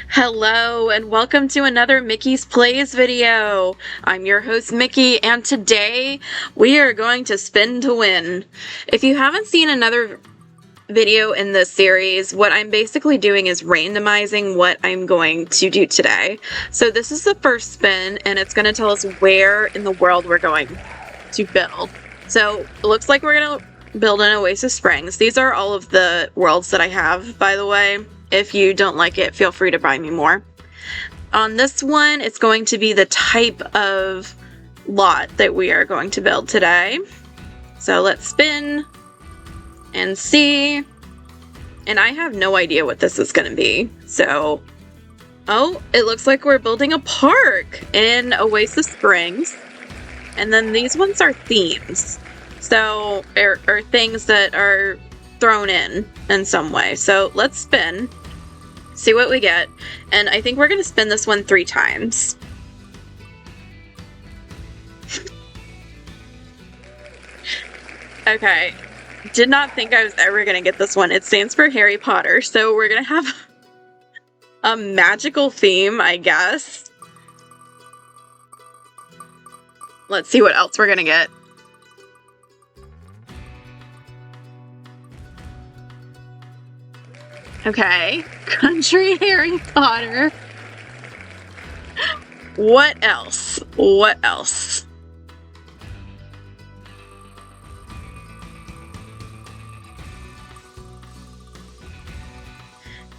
Hello and welcome to another Mickey's Plays video. I'm your host Mickey and today we are going to spin to win. If you haven't seen another video in this series, what I'm basically doing is randomizing what I'm going to do today. So this is the first spin and it's going to tell us where in the world we're going to build. So it looks like we're going to build in Oasis Springs. These are all of the worlds that I have, by the way. If you don't like it, feel free to buy me more. On this one, it's going to be the type of lot that we are going to build today. So let's spin and see. And I have no idea what this is going to be. So, oh, it looks like we're building a park in Oasis Springs. And then these ones are themes. So, are things that are thrown in some way. So let's spin, see what we get. And I think we're going to spin this one 3 times. Okay. Did not think I was ever going to get this one. It stands for Harry Potter. So we're going to have a magical theme, I guess. Let's see what else we're going to get. Okay, country Harry Potter. What else? What else?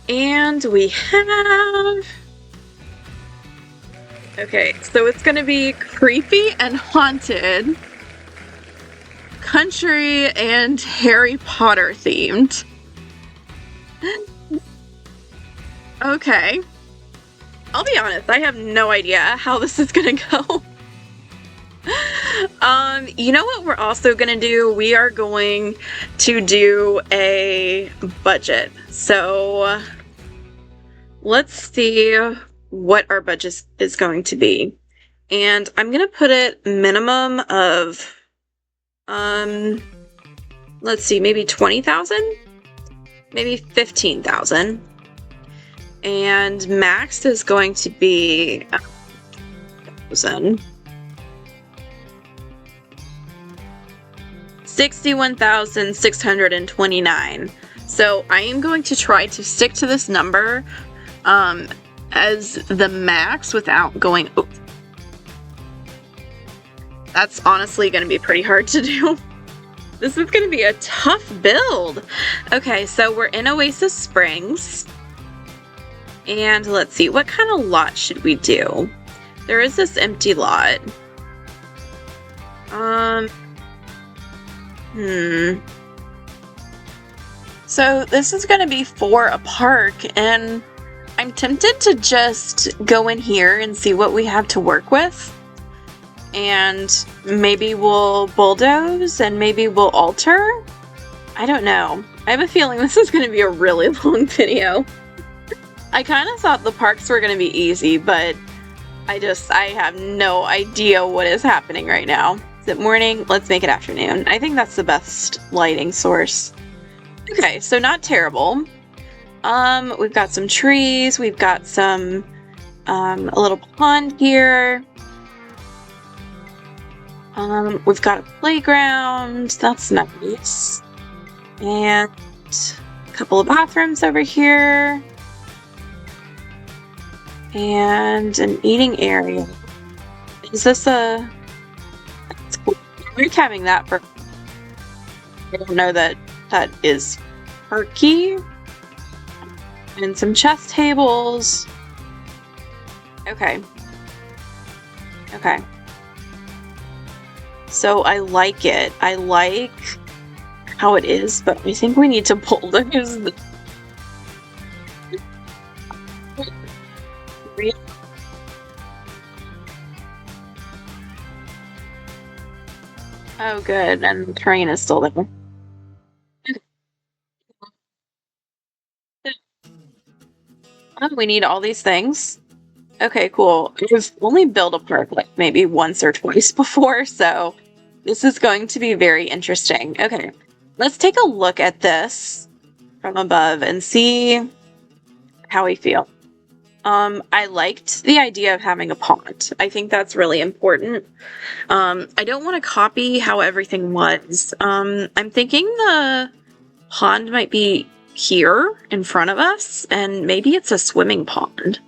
And we have... Okay, so it's gonna be creepy and haunted, country and Harry Potter themed. Okay. I'll be honest, I have no idea how this is gonna go. You know what we're also gonna do? We are going to do a budget. So let's see what our budget is going to be. And I'm gonna put it minimum of let's see, maybe 20,000? Maybe 15,000. And max is going to be 61,629. So I am going to try to stick to this number as the max without going over. That's honestly going to be pretty hard to do. This is going to be a tough build. Okay, so we're in Oasis Springs. And let's see, what kind of lot should we do? There is this empty lot. So this is going to be for a park, and I'm tempted to just go in here and see what we have to work with. And maybe we'll bulldoze and maybe we'll alter. I don't know. I have a feeling this is going to be a really long video. I kind of thought the parks were going to be easy, but I have no idea what is happening right now. Is it morning? Let's make it afternoon. I think that's the best lighting source. Okay, so not terrible. We've got some trees. We've got some, a little pond here. We've got a playground. That's nice. And a couple of bathrooms over here. And an eating area. Is this a... That's cool. We're having that for... I don't know that is perky. And some chess tables. Okay. Okay. So I like it. I like how it is, but I think we need to bulldoze the... Oh, good. And the train is still there. Oh, we need all these things. Okay, cool. We've only built a park like maybe once or twice before, so this is going to be very interesting. Okay, let's take a look at this from above and see how we feel. I liked the idea of having a pond. I think that's really important. I don't want to copy how everything was. I'm thinking the pond might be here in front of us, and maybe it's a swimming pond.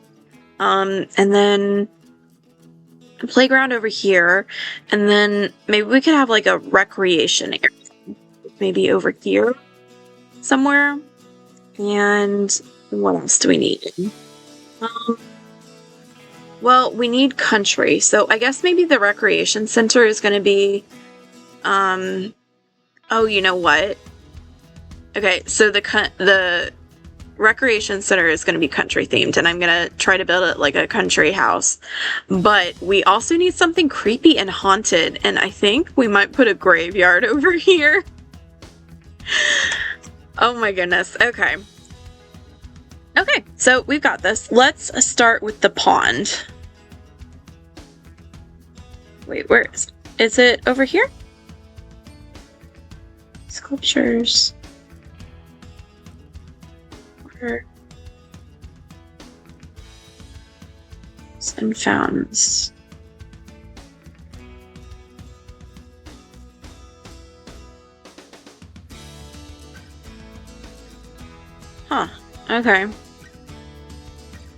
And then a playground over here, and then maybe we could have like a recreation area, maybe over here somewhere. And what else do we need? Well, we need country, so I guess maybe the recreation center is going to be, oh, you know what? Okay, so the recreation center is going to be country themed, and I'm going to try to build it like a country house. But we also need something creepy and haunted, and I think we might put a graveyard over here. Oh my goodness. Okay. Okay, so we've got this. Let's start with the pond. Wait, where is it? Is it over here? Sculptures. Water. And fountains. Huh, okay.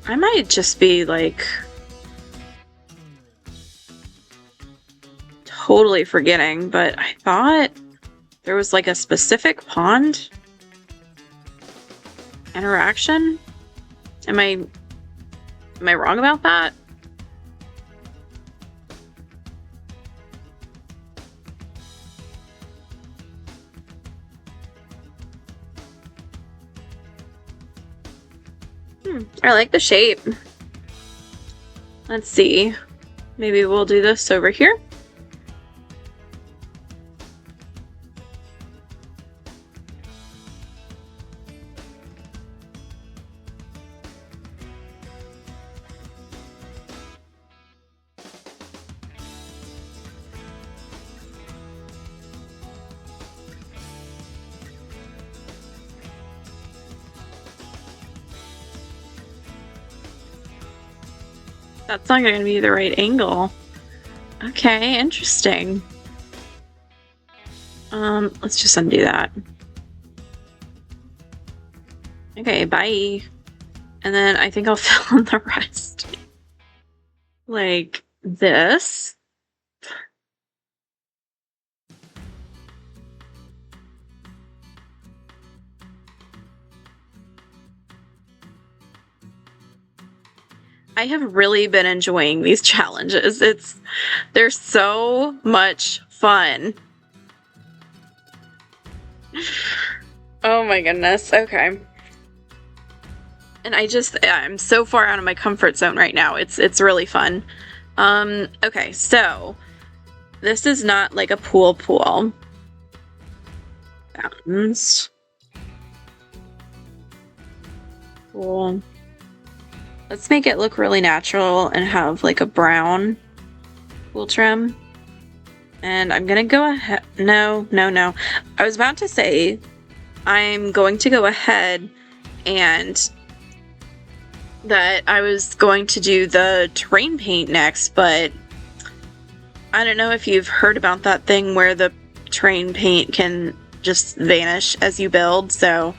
I might just be like totally forgetting, but I thought there was like a specific pond interaction. Am I wrong about that? I like the shape. Let's see. Maybe we'll do this over here. That's not going to be the right angle. Okay, interesting. Let's just undo that. Okay, bye. And then I think I'll fill in the rest. Like this. I have really been enjoying these challenges. They're so much fun. Oh my goodness. Okay. And I'm so far out of my comfort zone right now. It's really fun. Okay, so this is not like a pool. Fountains. Cool. Let's make it look really natural and have like a brown pool trim. And I'm gonna go ahead. No. I was about to say I'm going to go ahead and that I was going to do the terrain paint next, but I don't know if you've heard about that thing where the terrain paint can just vanish as you build, so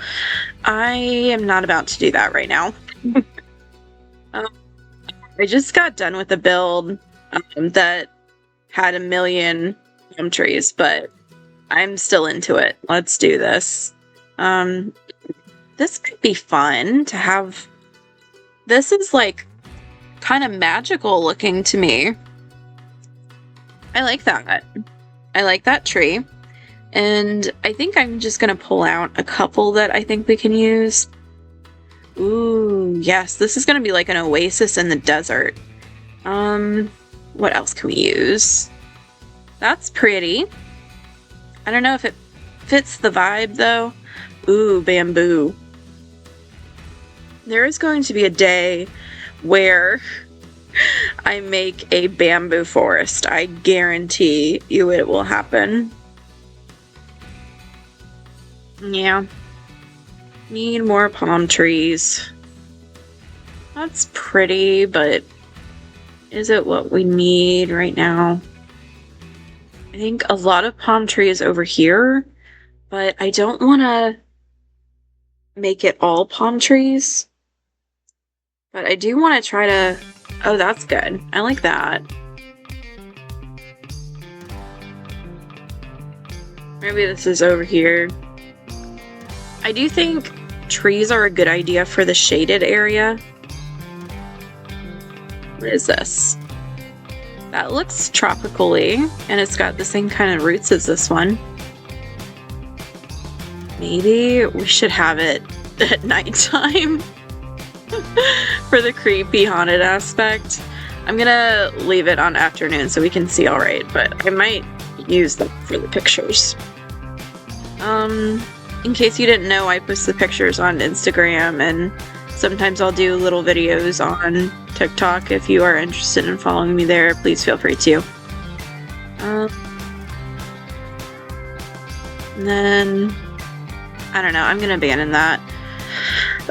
I am not about to do that right now. I just got done with a build that had 1 million palm trees, but I'm still into it. Let's do this. This could be fun to have. This is like kind of magical looking to me. I like that. I like that tree. And I think I'm just going to pull out a couple that I think we can use. Ooh, yes, this is going to be like an oasis in the desert. What else can we use? That's pretty. I don't know if it fits the vibe though. Ooh, bamboo. There is going to be a day where I make a bamboo forest. I guarantee you it will happen. Yeah. Need more palm trees. That's pretty, but is it what we need right now? I think a lot of palm trees over here, but I don't want to make it all palm trees. But I do want to try to... Oh, that's good. I like that. Maybe this is over here. I do think trees are a good idea for the shaded area. What is this? That looks tropically, and it's got the same kind of roots as this one. Maybe we should have it at nighttime for the creepy haunted aspect. I'm gonna leave it on afternoon so we can see all right, but I might use them for the pictures. In case you didn't know, I post the pictures on Instagram, and sometimes I'll do little videos on TikTok. If you are interested in following me there, please feel free to. And then, I don't know, I'm gonna abandon that.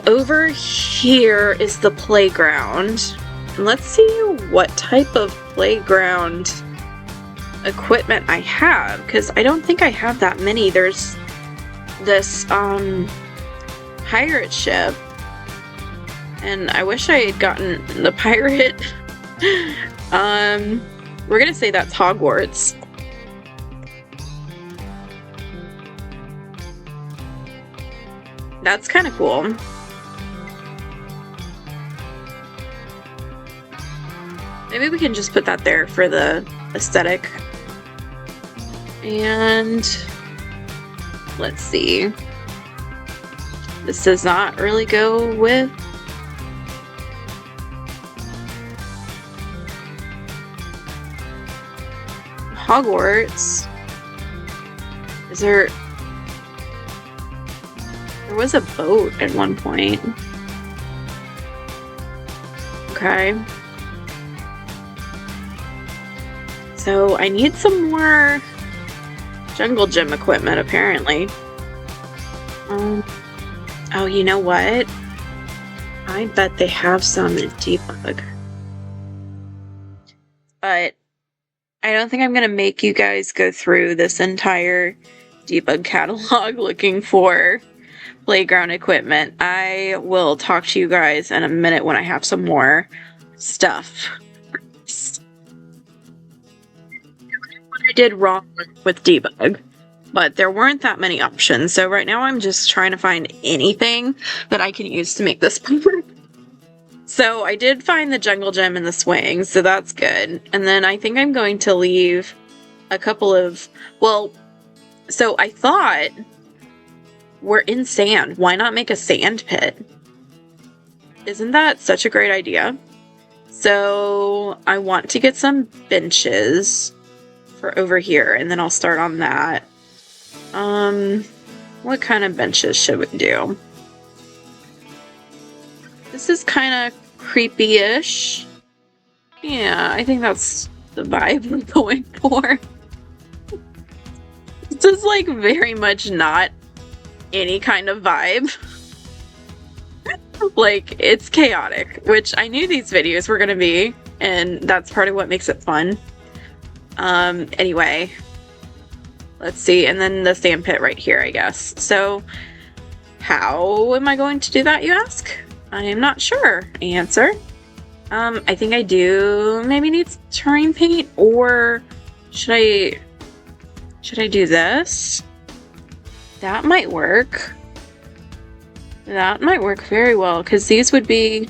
Over here is the playground. And let's see what type of playground equipment I have, because I don't think I have that many. There's this pirate ship, and I wish I had gotten the pirate. We're gonna say that's Hogwarts. That's kind of cool. Maybe we can just put that there for the aesthetic. And let's see. This does not really go with Hogwarts. Is there... There was a boat at one point. Okay. So I need some more jungle gym equipment, apparently. Oh, you know what? I bet they have some in Debug. But I don't think I'm going to make you guys go through this entire Debug catalog looking for playground equipment. I will talk to you guys in a minute when I have some more stuff. What I did wrong with Debug, but there weren't that many options. So right now I'm just trying to find anything that I can use to make this work. So I did find the jungle gym and the swing, so that's good. And then I think I'm going to leave a couple of, well, so I thought we're in sand. Why not make a sand pit? Isn't that such a great idea? So I want to get some benches for over here, and then I'll start on that. What kind of benches should we do? This is kind of creepy-ish. Yeah, I think that's the vibe we're going for. This is like very much not any kind of vibe. Like, it's chaotic, which I knew these videos were gonna be, and that's part of what makes it fun. Anyway, let's see, and then the sand pit right here, I guess. So, how am I going to do that, you ask? I am not sure. Answer. I think I do maybe need terrain paint, or should I do this? That might work. That might work very well, because these would be...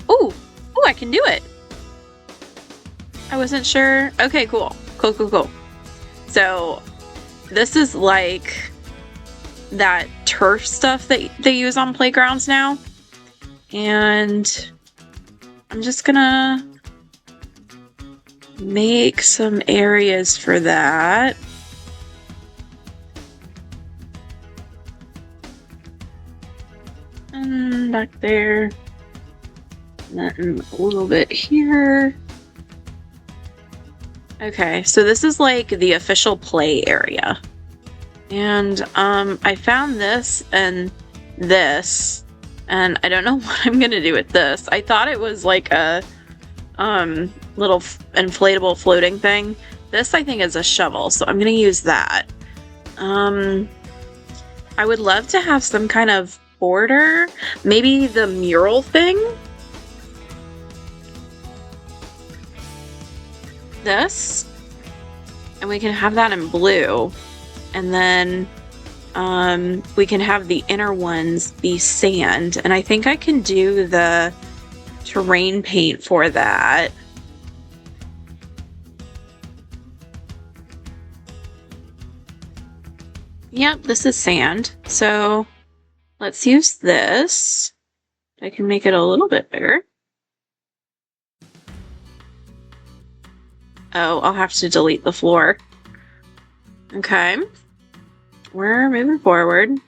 Oh, I can do it. I wasn't sure. Okay, cool. Cool. So, this is like that turf stuff that they use on playgrounds now. And I'm just gonna make some areas for that. And back there. And then a little bit here. Okay, so this is like the official play area. And I found this and this And I don't know what I'm gonna do with this. I thought it was like a little inflatable floating thing. This I think is a shovel, so I'm gonna use that. I would love to have some kind of border, maybe the mural thing. This, and we can have that in blue, and then we can have the inner ones be sand, and I think I can do the terrain paint for that. Yep, this is sand, so let's use this. I can make it a little bit bigger. Oh, I'll have to delete the floor. Okay. We're moving forward.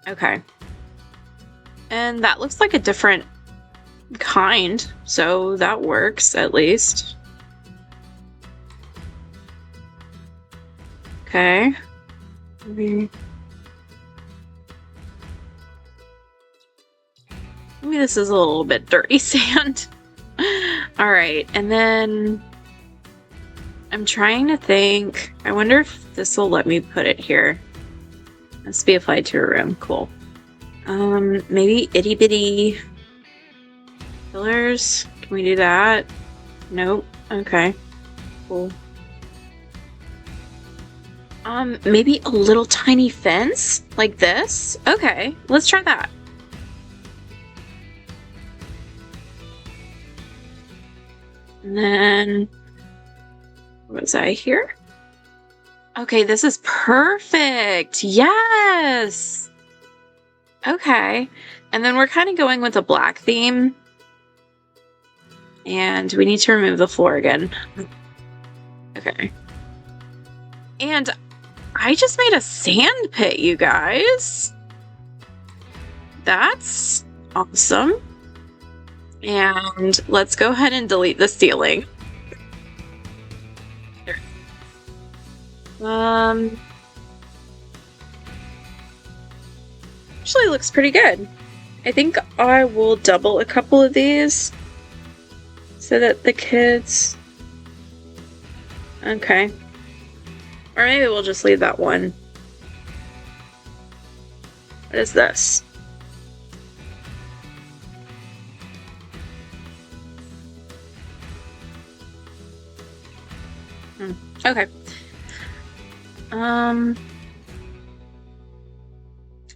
Okay. And that looks like a different kind, so that works at least. Okay. Maybe this is a little bit dirty sand. All right, and then I'm trying to think. I wonder if this will let me put it here. Let's be applied to a room. Cool. Maybe itty bitty pillars. Can we do that? Nope. Okay. Cool. Maybe a little tiny fence like this. Okay, let's try that. And then, what was I here? Okay, this is perfect. Yes. Okay. And then we're kind of going with a black theme. And we need to remove the floor again. Okay. And I just made a sand pit, you guys. That's awesome. And let's go ahead and delete the ceiling. Actually looks pretty good. I think I will double a couple of these so that the kids... Okay. Or maybe we'll just leave that one. What is this? Okay.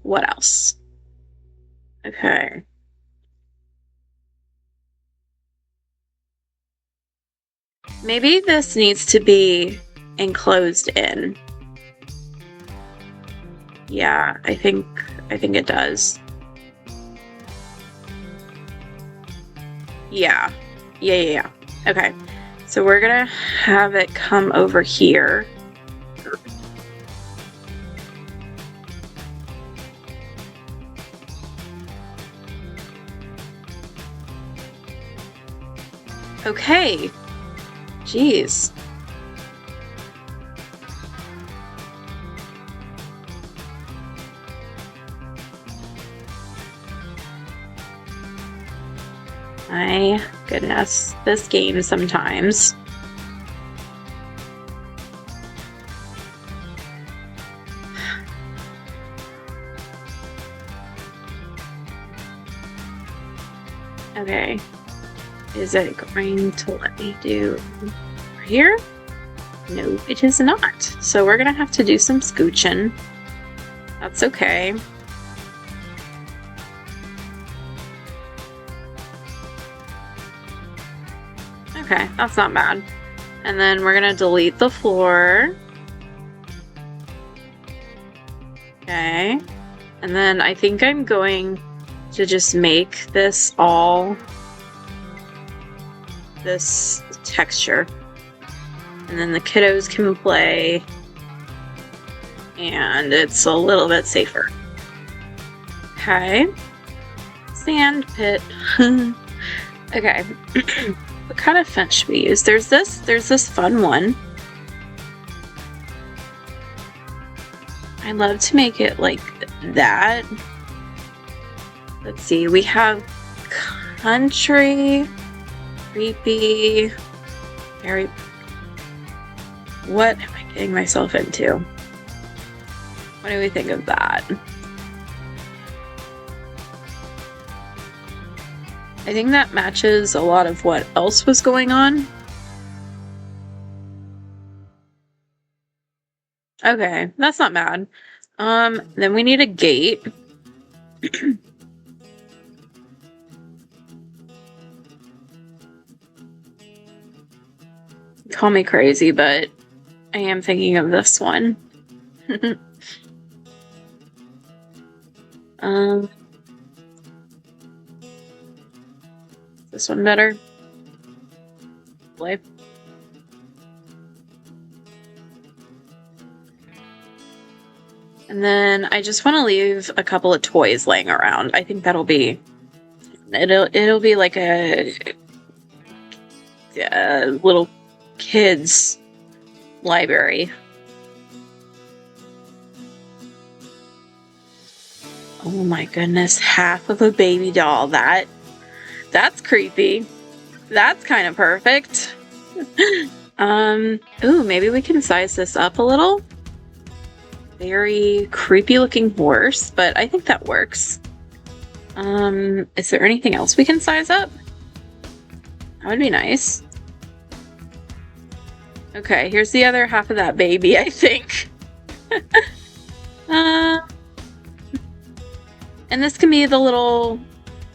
What else? Okay. Maybe this needs to be enclosed in. Yeah, I think it does. Yeah. Yeah. Okay. So we're gonna have it come over here. Okay. Jeez. My goodness, this game sometimes. Okay. Is it going to let me do here? No, it is not. So we're gonna have to do some scooching. That's okay. Okay, that's not bad. And then we're gonna delete the floor. Okay. And then I think I'm going to just make this all this texture. And then the kiddos can play. And it's a little bit safer. Okay. Sand pit. Okay. What kind of fence should we use? There's this fun one. I love to make it like that. Let's see, we have country, creepy, very... What am I getting myself into? What do we think of that? I think that matches a lot of what else was going on. Okay, that's not bad. Then we need a gate. Call me crazy, but I am thinking of this one. This one better? Play. And then I just want to leave a couple of toys laying around. I think that'll be... It'll be like a little kids library. Oh my goodness, half of a baby doll. That's creepy. That's kind of perfect. Ooh, maybe we can size this up a little. Very creepy looking horse, but I think that works. Is there anything else we can size up? That would be nice. Okay, here's the other half of that baby, I think. And this can be the little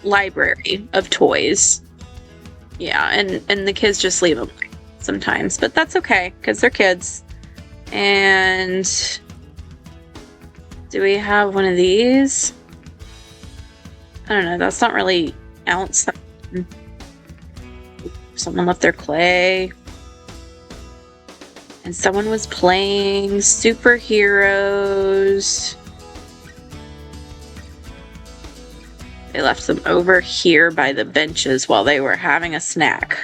library of toys. Yeah, and the kids just leave them sometimes, but that's okay, because they're kids. And do we have one of these? I don't know, that's not really outside. Someone left their clay. And someone was playing superheroes. They left them over here by the benches while they were having a snack.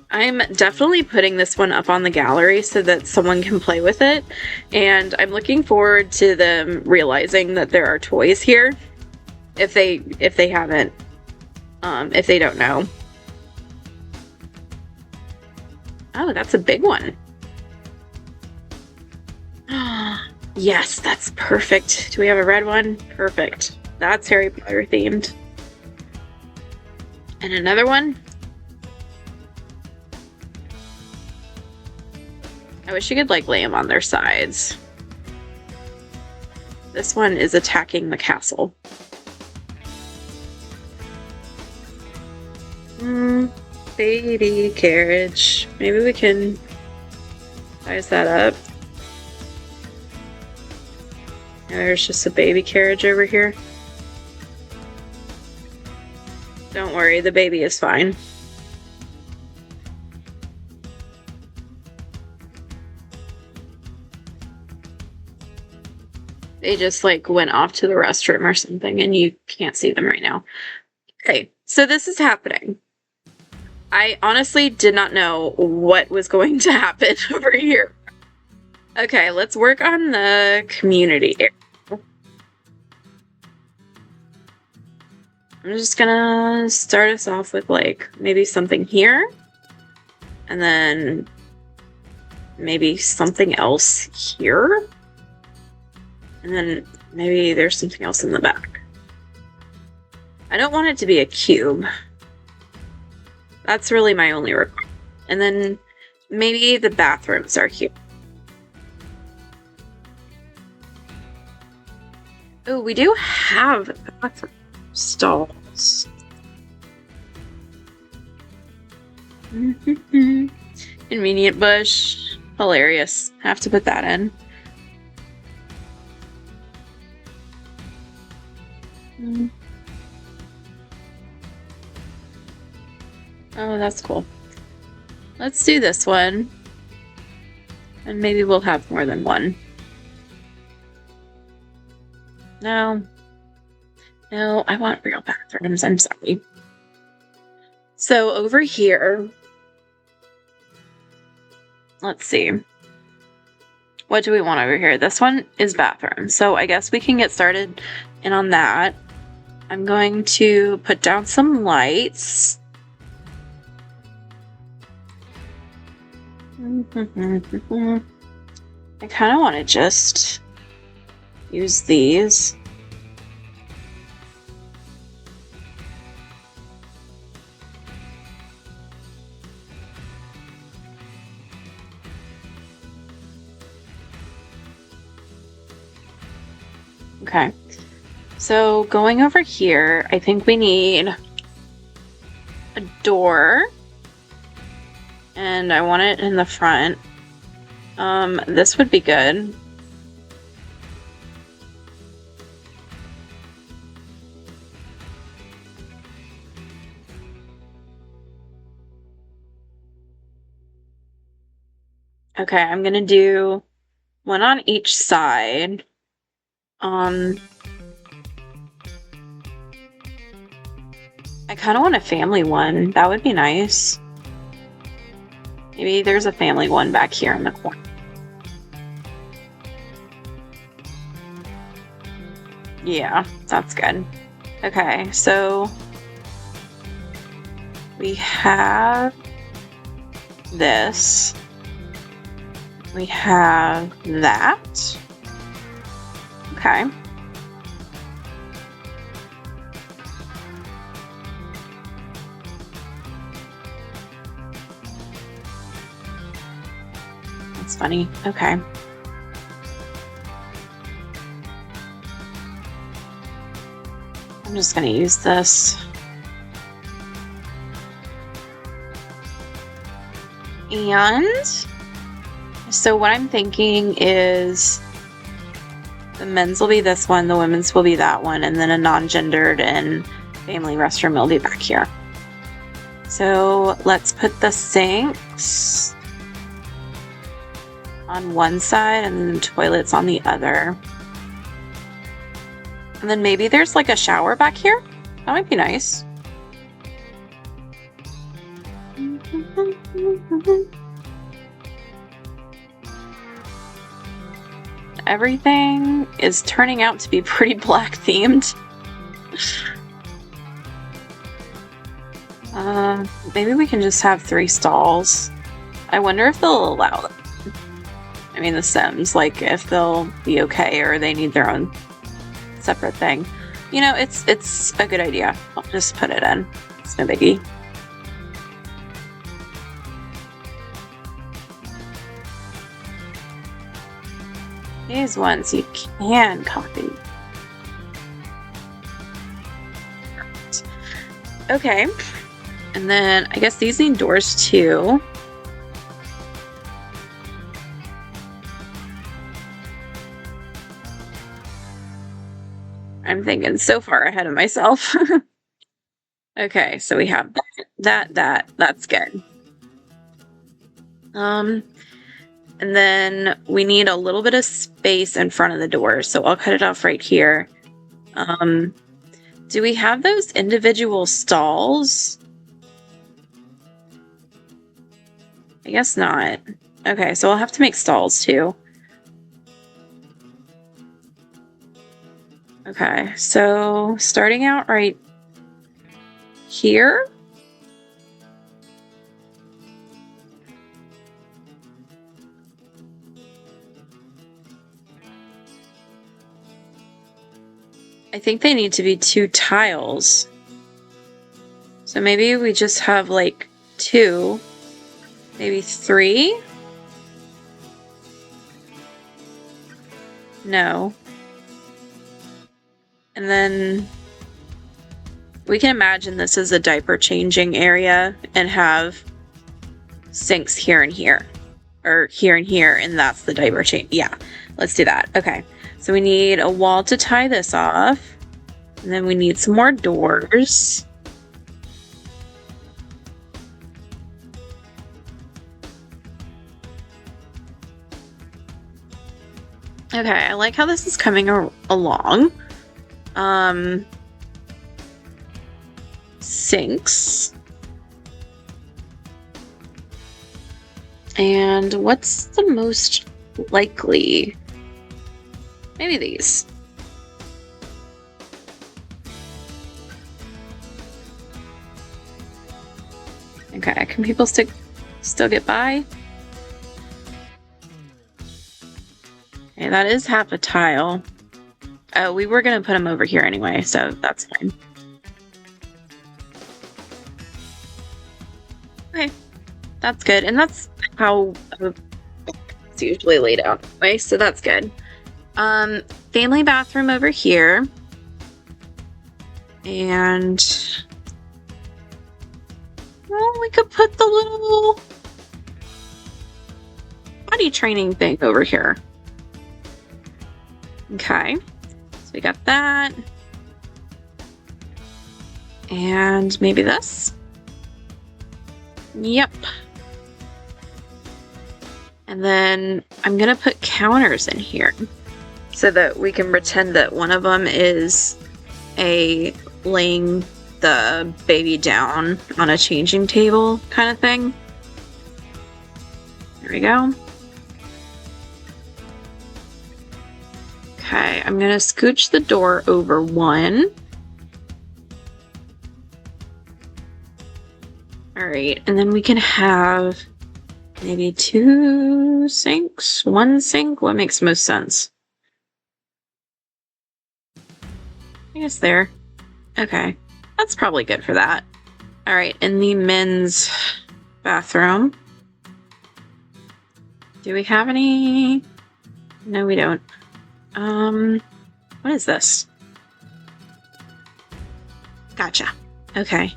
I'm definitely putting this one up on the gallery so that someone can play with it. And I'm looking forward to them realizing that there are toys here. If they haven't, if they don't know. Oh, that's a big one. Yes, that's perfect. Do we have a red one? Perfect. That's Harry Potter themed. And another one? I wish you could like lay them on their sides. This one is attacking the castle. Baby carriage. Maybe we can size that up. There's just a baby carriage over here. Don't worry, the baby is fine. They just like went off to the restroom or something and you can't see them right now. Okay, so this is happening. I honestly did not know what was going to happen over here. Okay, let's work on the community area. I'm just gonna start us off with like maybe something here. And then maybe something else here. And then maybe there's something else in the back. I don't want it to be a cube. That's really my only requirement. And then maybe the bathrooms are here. Oh, we do have bathroom stalls. Convenient bush. Hilarious. Have to put that in. Oh, that's cool. Let's do this one. And maybe we'll have more than one. No. No, I want real bathrooms. I'm sorry. So over here, let's see. What do we want over here? This one is bathroom. So I guess we can get started in on that. I'm going to put down some lights. I kind of want to just use these. Okay, so going over here, I think we need a door, and I want it in the front. This would be good. Okay, I'm gonna do one on each side. I kind of want a family one. That would be nice. Maybe there's a family one back here in the corner. Yeah, that's good. Okay, so we have this. We have that. Okay. That's funny. Okay. I'm just going to use this. And so what I'm thinking is the men's will be this one, the women's will be that one, and then a non-gendered and family restroom will be back here. So let's put the sinks on one side and then the toilets on the other. And then maybe there's like a shower back here. That might be nice. Everything is turning out to be pretty black themed. Maybe we can just have 3 stalls. I wonder if they'll allow them. I mean, the Sims, like if they'll be okay or they need their own separate thing. You know, it's a good idea. I'll just put it in. It's no biggie. These ones you can copy. Okay. And then I guess these need doors too. I'm thinking so far ahead of myself. Okay, so we have that's good. And then we need a little bit of space in front of the door, so I'll cut it off right here. Do we have those individual stalls? I guess not. Okay, so I'll have to make stalls too. Okay, so starting out right here. I think they need to be 2 tiles. So maybe we just have like 2, maybe 3? No. And then we can imagine this is a diaper changing area and have sinks here and here. Or here and here, and that's the diaper change. Yeah, let's do that. Okay, so we need a wall to tie this off. And then we need some more doors. Okay, I like how this is coming along. Sinks. And what's the most likely. Maybe these. Okay, can people still get by? Okay, that is half a tile. Oh, we were gonna put them over here anyway, so that's fine. Okay, that's good, and that's how it's usually laid out anyway, so that's good. Family bathroom over here, and well, we could put the little potty training thing over here. Okay, so we got that. And maybe this. Yep. And then I'm gonna put counters in here so that we can pretend that one of them is laying the baby down on a changing table kind of thing. There we go. Okay, I'm gonna scooch the door over one. All right, and then we can have maybe 2 sinks, 1 sink. What makes most sense? I guess there. Okay, that's probably good for that. All right, in the men's bathroom. Do we have any? No, we don't. What is this? Gotcha. Okay.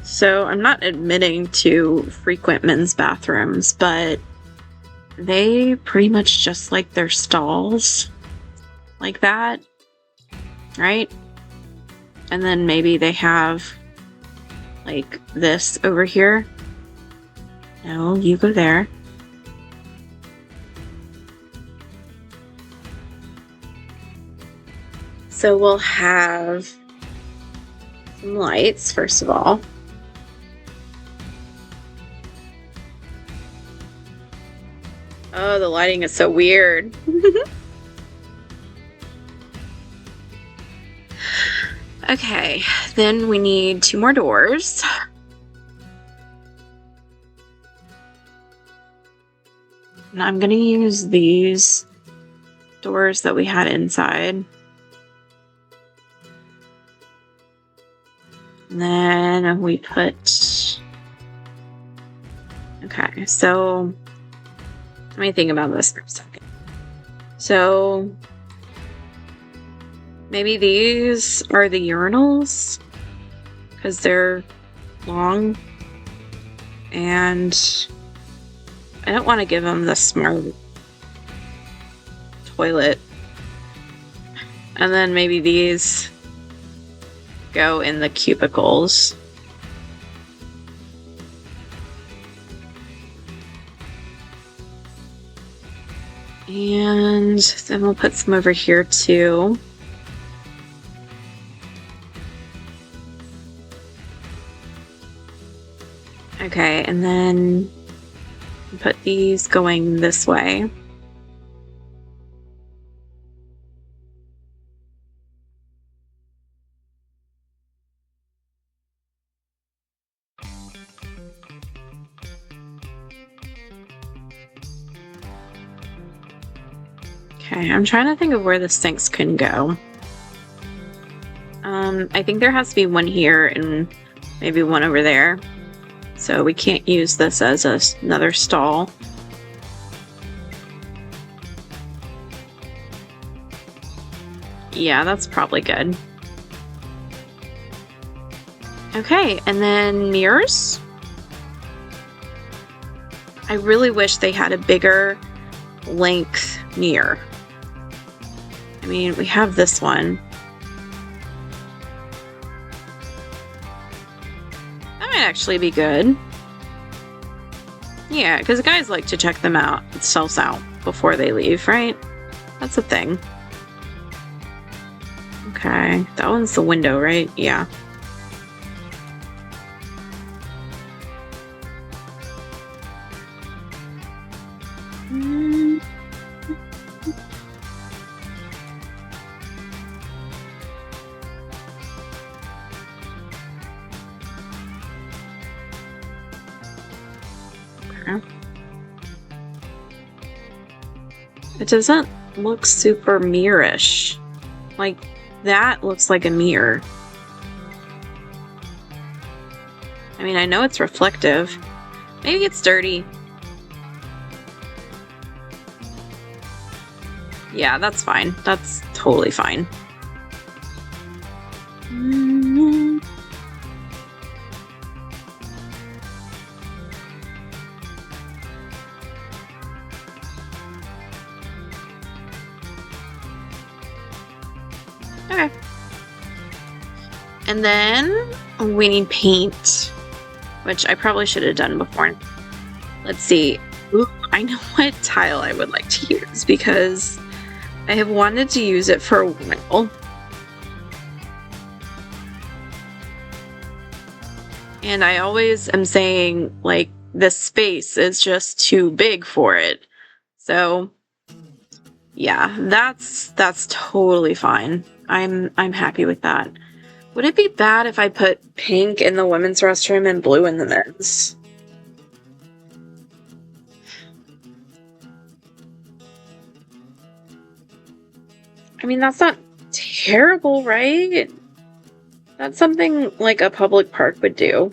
So I'm not admitting to frequent men's bathrooms, but they pretty much just like their stalls like that, right? And then maybe they have like this over here. No, you go there. So we'll have some lights, first of all. Oh, the lighting is so weird. Okay, then we need 2 more doors. And I'm gonna use these doors that we had inside. And then we put... Okay, so let me think about this for a second. So maybe these are the urinals because they're long, and I don't want to give them the smart toilet. And then maybe these go in the cubicles. And then we'll put some over here too. Okay, and then put these going this way. Okay, I'm trying to think of where the sinks can go. I think there has to be one here and maybe one over there. So we can't use this as another stall. Yeah, that's probably good. Okay, and then mirrors. I really wish they had a bigger length mirror. I mean, we have this one. That might actually be good. Yeah, because guys like to check themselves out before they leave, right? That's a thing. Okay, that one's the window, right? Yeah. Mm. It doesn't look super mirror-ish. Like, that looks like a mirror. I mean, I know it's reflective. Maybe it's dirty. Yeah, that's fine. That's totally fine. Okay. And then we need paint, which I probably should have done before. Let's see. Ooh, I know what tile I would like to use because I have wanted to use it for a while. And I always am saying, like, this space is just too big for it. So, yeah, that's totally fine. I'm happy with that. Would it be bad if I put pink in the women's restroom and blue in the men's? I mean, that's not terrible, right? That's something like a public park would do.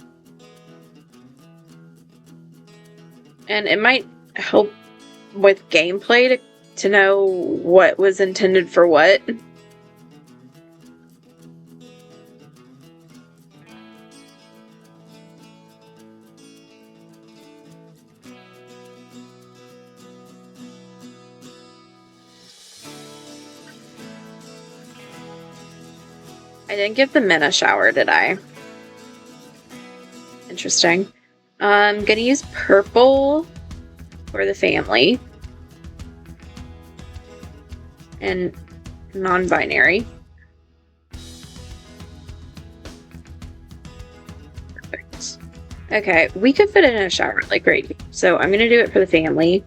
And it might help with gameplay to know what was intended for what. I didn't give the men a shower, did I? Interesting. I'm gonna use purple for the family. And non-binary. Perfect. Okay, we could fit it in a shower, like right here. So I'm gonna do it for the family.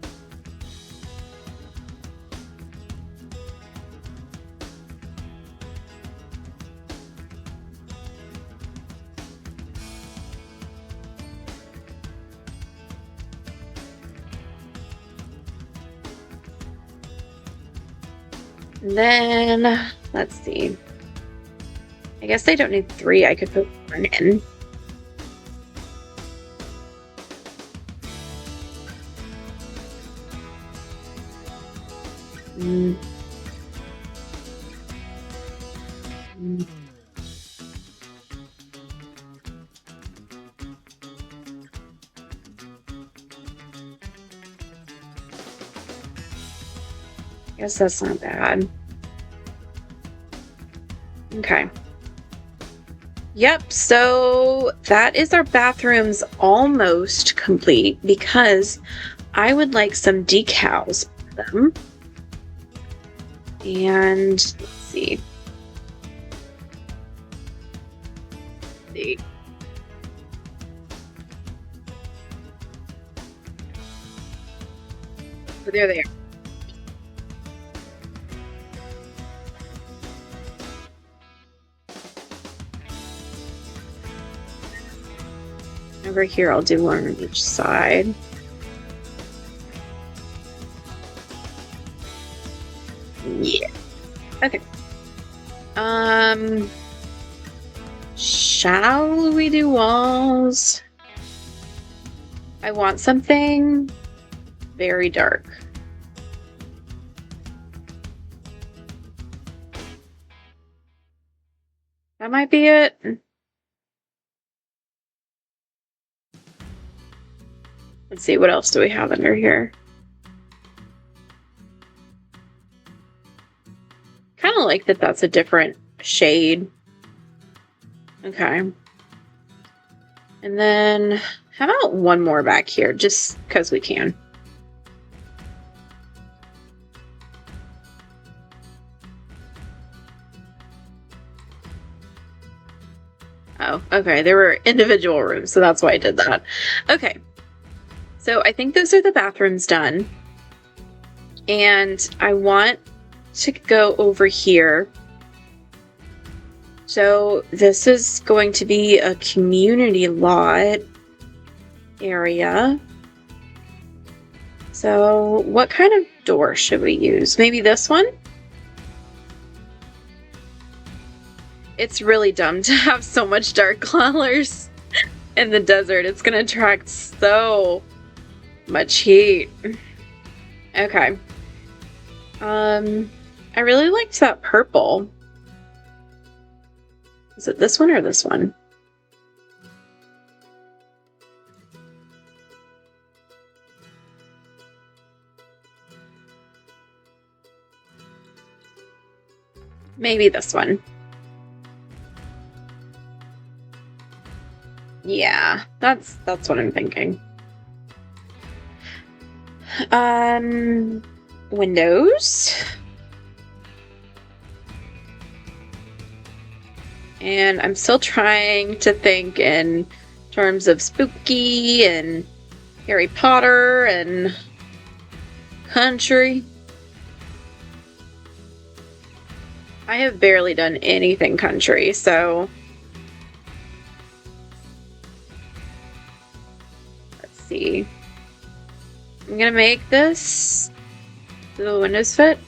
And then, let's see. I guess I don't need 3. I could put 1 in. Guess that's not bad. Okay. Yep, so that is our bathrooms almost complete because I would like some decals for them. And let's see. Oh, there they are. Over here, I'll do one on each side. Yeah. Okay. Shall we do walls? I want something very dark. That might be it. Let's see, what else do we have under here? Kind of like that that's a different shade. Okay. And then, how about one more back here, just because we can. Oh, okay, there were individual rooms, so that's why I did that. Okay. So I think those are the bathrooms done. And I want to go over here. So this is going to be a community lot area. So what kind of door should we use? Maybe this one? It's really dumb to have so much dark colors in the desert. It's gonna attract so much heat. Okay. I really liked that purple. Is it this one or this one? Maybe this one. Yeah, that's what I'm thinking. Windows. And I'm still trying to think in terms of spooky and Harry Potter and country. I have barely done anything country, so let's see. I'm gonna make this. Do the windows fit?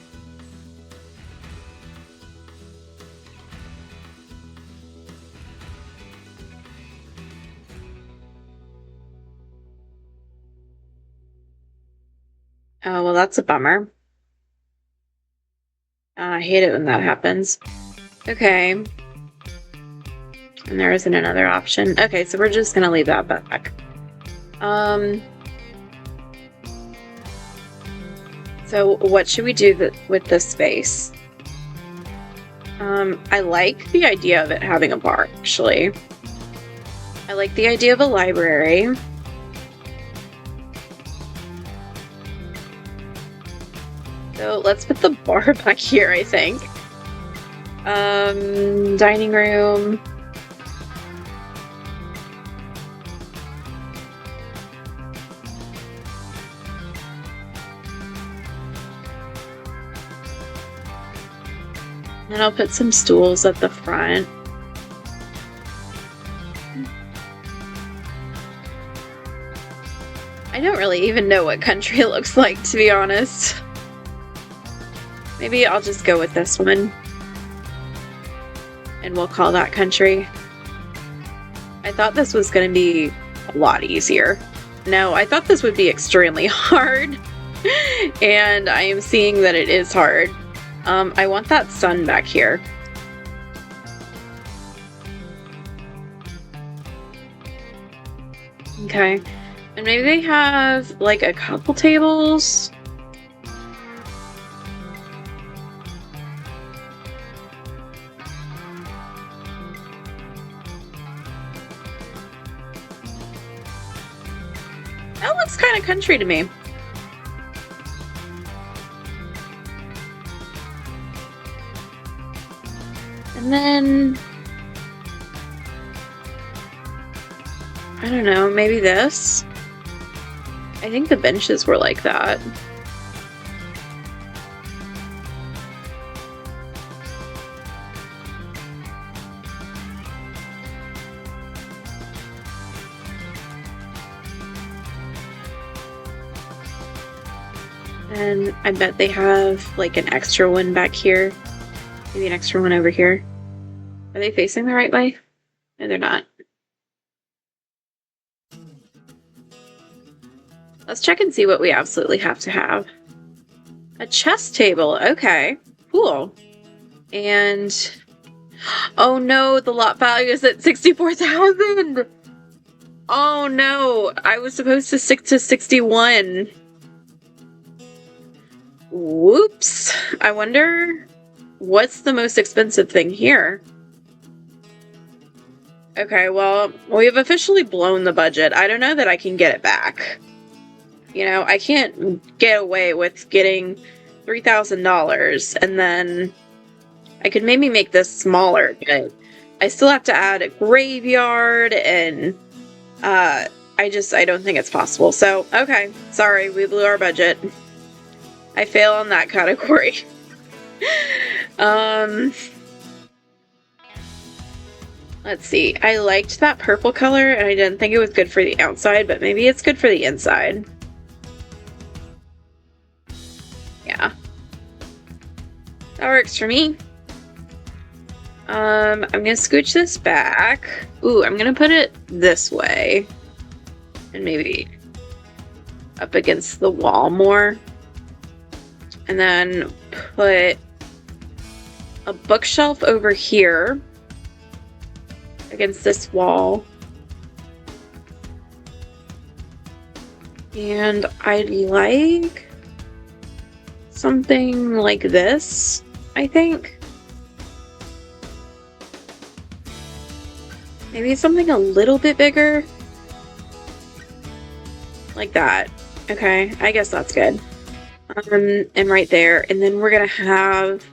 Oh, well, that's a bummer. I hate it when that happens. Okay. And there isn't another option. Okay, so we're just gonna leave that back. So what should we do with this space? I like the idea of it having a bar, actually. I like the idea of a library. So let's put the bar back here, I think. Dining room. And I'll put some stools at the front. I don't really even know what country looks like, to be honest. Maybe I'll just go with this one. And we'll call that country. I thought this was going to be a lot easier. No, I thought this would be extremely hard. And I am seeing that it is hard. I want that sun back here. Okay. And maybe they have like a couple tables. That looks kind of country to me. And then, I don't know, maybe this? I think the benches were like that. And I bet they have like an extra one back here. Maybe an extra one over here. Are they facing the right way? No, they're not. Let's check and see what we absolutely have to have. A chess table. Okay, cool. And oh no, the lot value is at 64,000. Oh no, I was supposed to stick to 61. Whoops. I wonder what's the most expensive thing here? Okay, well, we have officially blown the budget. I don't know that I can get it back. You know, I can't get away with getting $3,000 and then I could maybe make this smaller, but I still have to add a graveyard and I don't think it's possible. So, okay, sorry, we blew our budget. I fail on that category. Let's see. I liked that purple color, and I didn't think it was good for the outside, but maybe it's good for the inside. Yeah. That works for me. I'm gonna scooch this back. Ooh, I'm gonna put it this way. And maybe up against the wall more. And then put a bookshelf over here against this wall. And I'd like something like this, I think. Maybe something a little bit bigger. Like that. Okay, I guess that's good. And right there. And then we're gonna have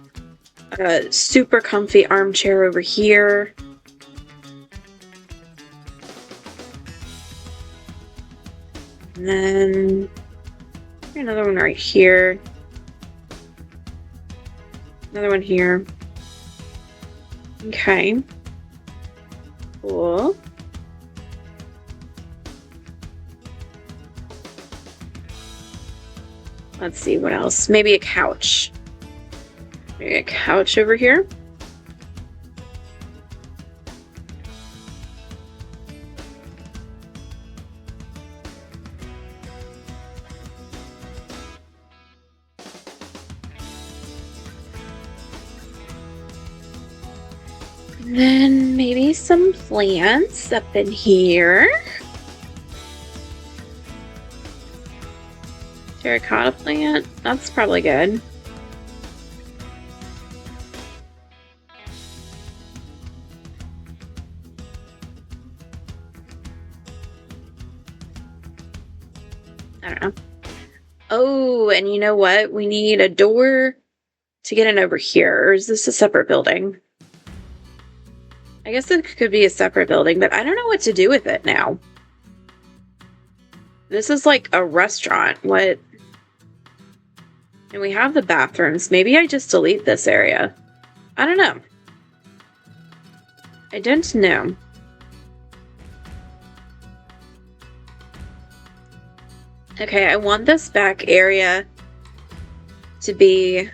a super comfy armchair over here. And then another one right here. Another one here. Okay. Cool. Let's see what else. Maybe a couch. Maybe a couch over here. And then maybe some plants up in here. Terracotta plant. That's probably good. I don't know. Oh, and you know what? We need a door to get in over here. Or is this a separate building? I guess it could be a separate building, but I don't know what to do with it now. This is like a restaurant. What? And we have the bathrooms. Maybe I just delete this area. I don't know. I don't know. Okay, I want this back area to be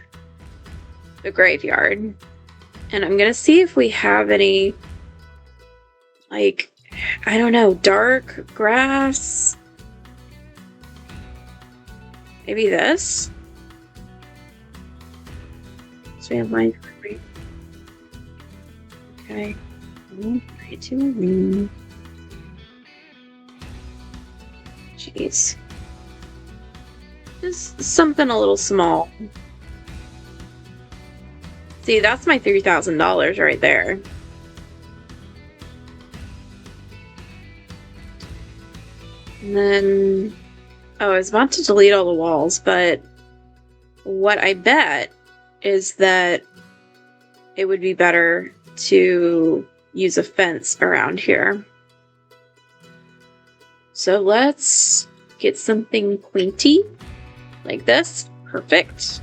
the graveyard. And I'm gonna see if we have any, like, I don't know, dark grass. Maybe this? So we have line 3. Okay. 3, 2, 1. Jeez. Just something a little small. See, that's my $3,000 right there. And then, oh, I was about to delete all the walls, but what I bet is that it would be better to use a fence around here. So let's get something pointy like this. Perfect.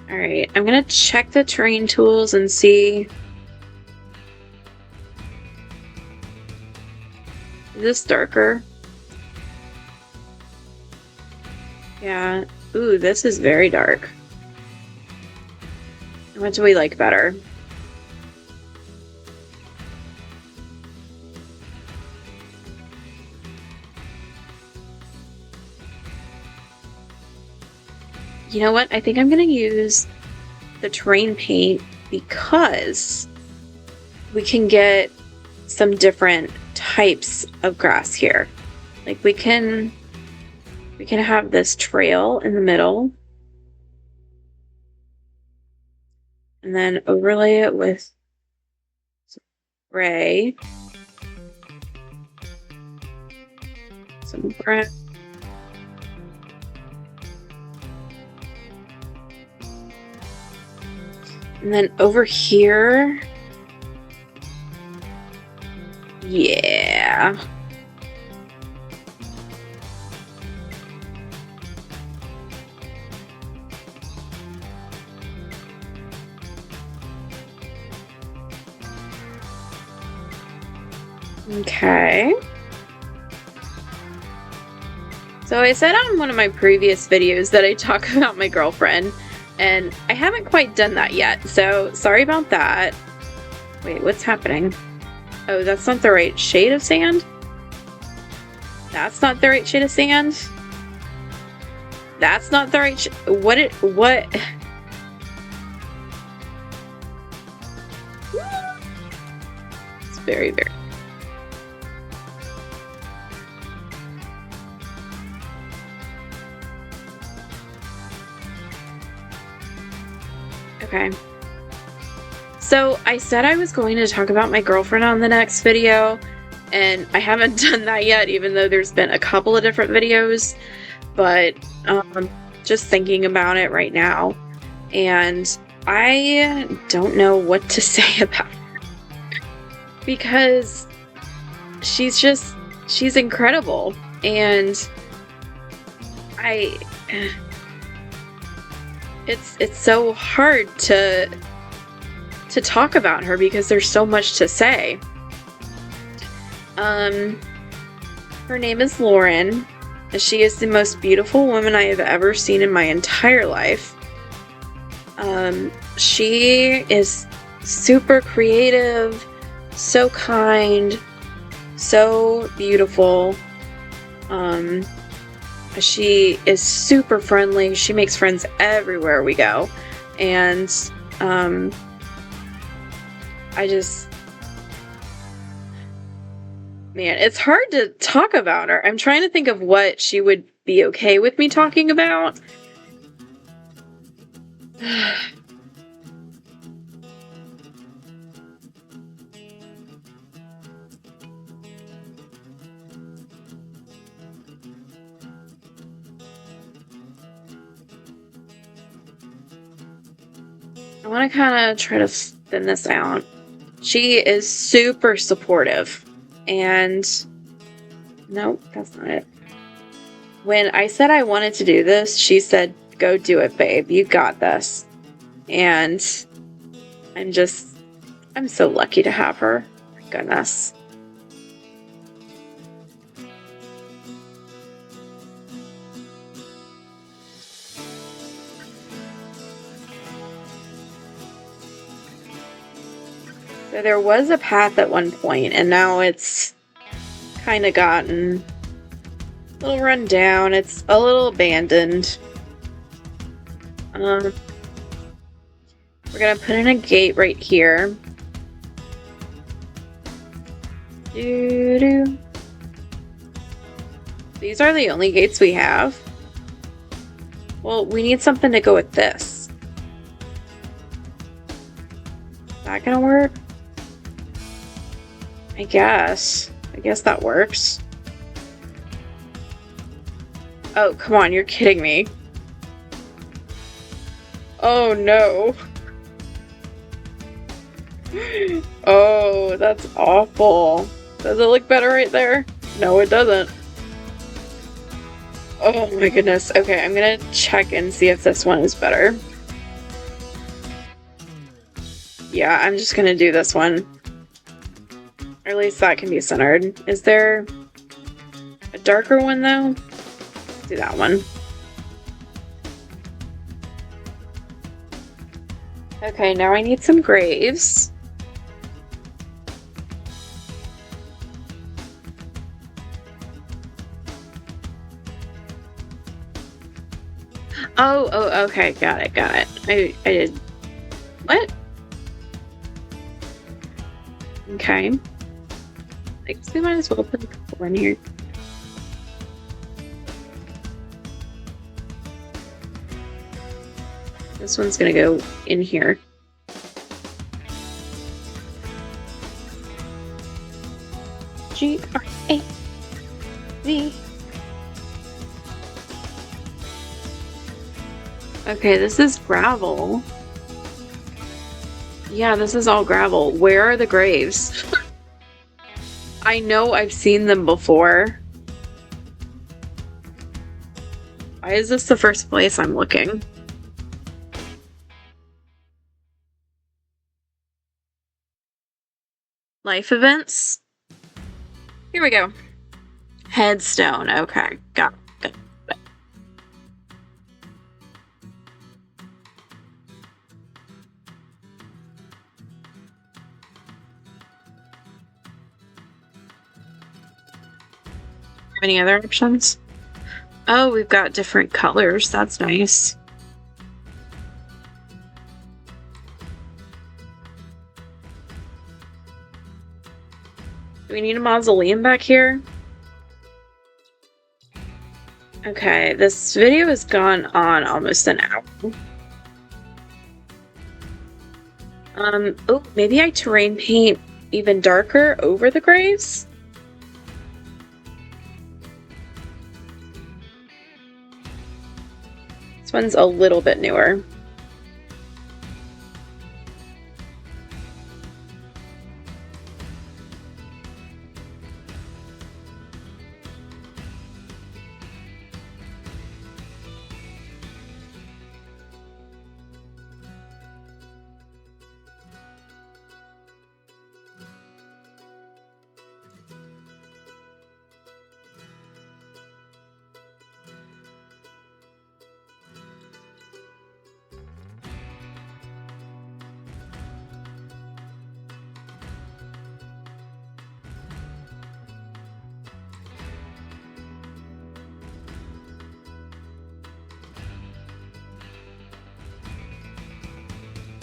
All right, I'm gonna check the terrain tools and see. Is this darker? Yeah. Ooh, this is very dark. What do we like better? You know what? I think I'm going to use the terrain paint because we can get some different types of grass here. Like we can have this trail in the middle and then overlay it with some gray, some brown. And then over here, Yeah. Okay. So I said on one of my previous videos that I talk about my girlfriend, and I haven't quite done that yet, so sorry about that. Wait, what's happening? Oh, that's not the right shade of sand? That's not the right shade of sand? That's not the right what? It's very, very... Okay. So I said I was going to talk about my girlfriend on the next video, and I haven't done that yet, even though there's been a couple of different videos, but just thinking about it right now, and I don't know what to say about her, because she's incredible, and it's so hard to talk about her because there's so much to say. Her name is Lauren. She is the most beautiful woman I have ever seen in my entire life. She is super creative, so kind, so beautiful. She is super friendly. She makes friends everywhere we go. And man, it's hard to talk about her. I'm trying to think of what she would be okay with me talking about. I want to kind of try to thin this out. She is super supportive, and nope, that's not it. When I said I wanted to do this, she said, "Go do it, babe. You got this." And I'm so lucky to have her. My goodness. So there was a path at one point, and now it's kind of gotten a little run down. It's a little abandoned. We're gonna put in a gate right here. Doo-doo. These are the only gates we have. Well, we need something to go with this. Is that gonna work? I guess that works. Oh, come on, you're kidding me. Oh no. Oh, that's awful. Does it look better right there? No, it doesn't. Oh my goodness. Okay, I'm gonna check and see if this one is better. Yeah, I'm just gonna do this one. Or at least that can be centered. Is there a darker one though? Let's do that one. Okay, now I need some graves. Oh, okay, got it. I did. What? Okay. I guess we might as well put a couple in here. This one's gonna go in here. G-R-A-V. Okay, this is gravel. Yeah, this is all gravel. Where are the graves? I know I've seen them before. Why is this the first place I'm looking? Life events? Here we go. Headstone. Okay, got it. Any other options? Oh, we've got different colors. That's nice. Do we need a mausoleum back here? Okay, this video has gone on almost an hour. Oh, maybe I terrain paint even darker over the graves? This one's a little bit newer.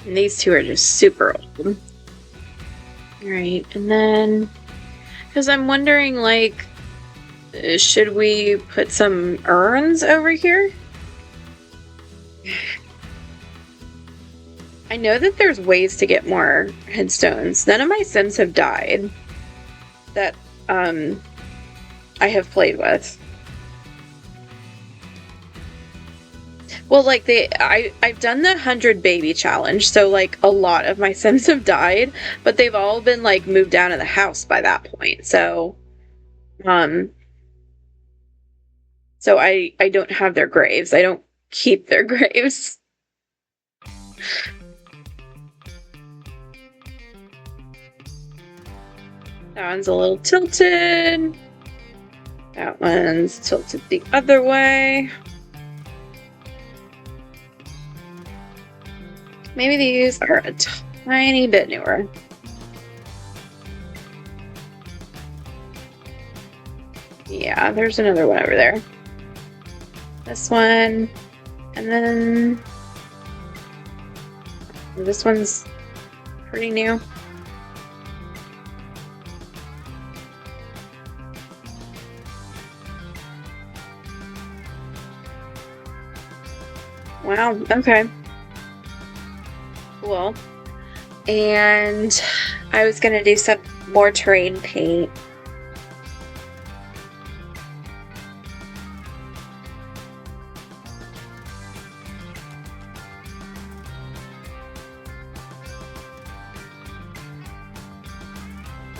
And these two are just super old. Alright, and then, because I'm wondering, like, should we put some urns over here? I know that there's ways to get more headstones. None of my Sims have died that I have played with. Well, like I've done the 100 baby challenge, so like a lot of my Sims have died, but they've all been like moved out of the house by that point. So I don't have their graves. I don't keep their graves. That one's a little tilted. That one's tilted the other way. Maybe these are a tiny bit newer. Yeah, there's another one over there. This one, and then this one's pretty new. Wow, okay. Cool. And I was gonna do some more terrain paint.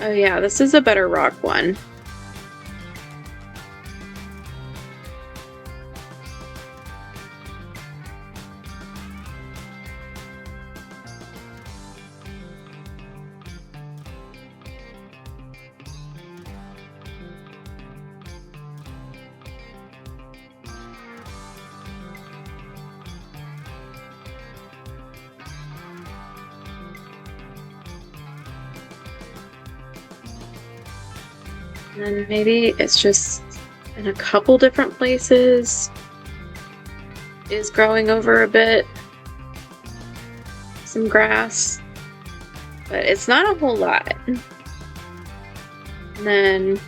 Oh yeah, this is a better rock one. And then maybe it's just in a couple different places is growing over a bit. Some grass. But it's not a whole lot. And then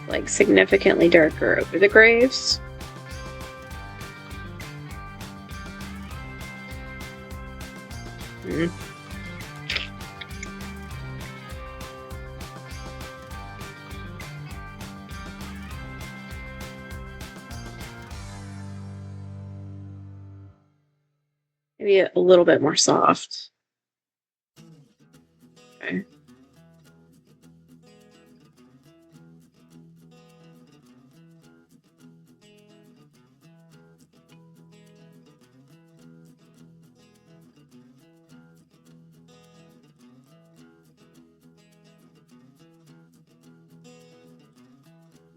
like significantly darker over the graves. Maybe a little bit more soft. Okay.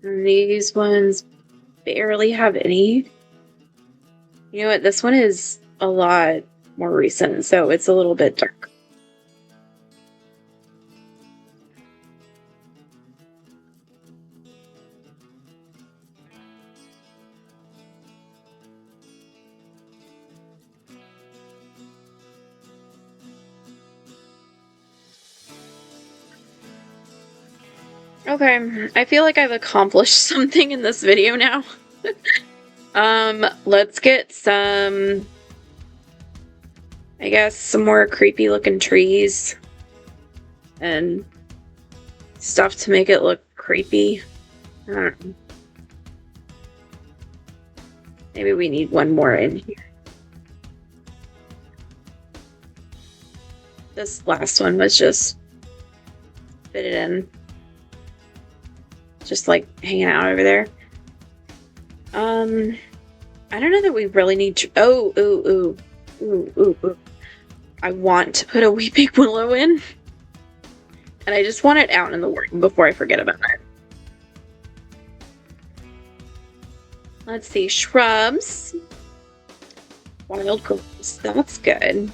And these ones barely have any. You know what? This one is a lot more recent, so it's a little bit dark. Okay, I feel like I've accomplished something in this video now. Let's get some, I guess, some more creepy looking trees and stuff to make it look creepy. I don't know. Maybe we need one more in here. This last one was just fit it in. Just like hanging out over there. I don't know that we really need to. Ooh. I want to put a weeping willow in. And I just want it out in the garden before I forget about it. Let's see, shrubs. Wild growths, that's good.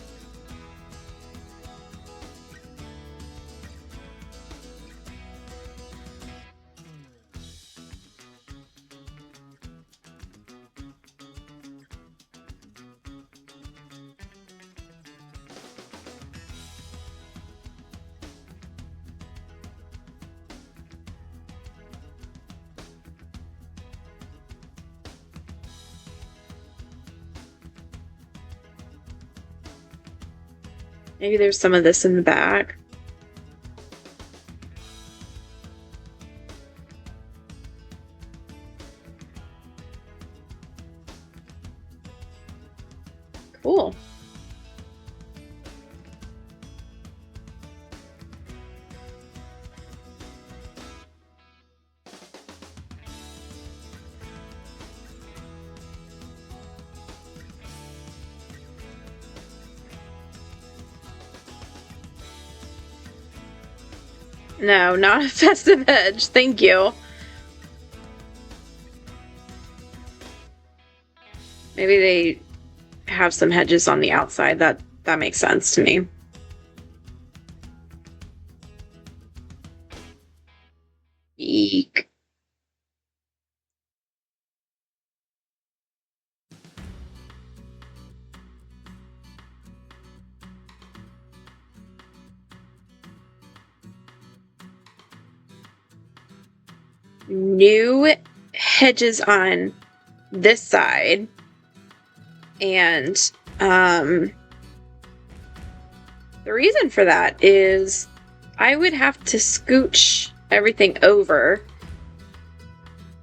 Maybe there's some of this in the back. Cool. No, not a festive hedge. Thank you. Maybe they have some hedges on the outside. That makes sense to me. Eek. New hedges on this side, and the reason for that is I would have to scooch everything over,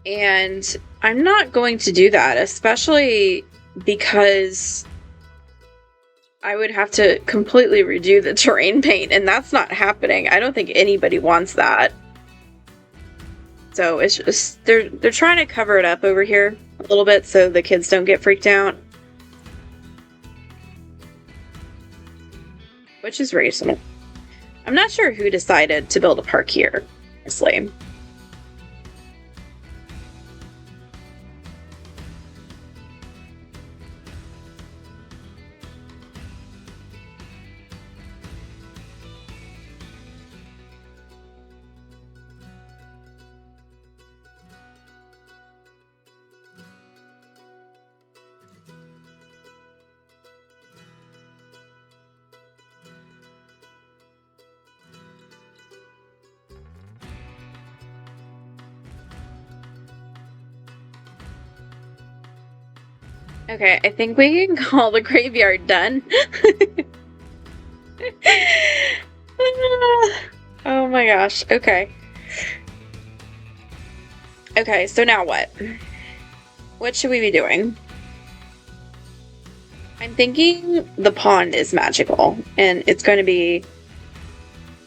and I'm not going to do that, especially because I would have to completely redo the terrain paint, and that's not happening. I don't think anybody wants that. So it's just, they're trying to cover it up over here a little bit so the kids don't get freaked out. Which is reasonable. I'm not sure who decided to build a park here, honestly. Okay, I think we can call the graveyard done. Oh my gosh, okay. Okay, so now what? What should we be doing? I'm thinking the pond is magical, and it's going to be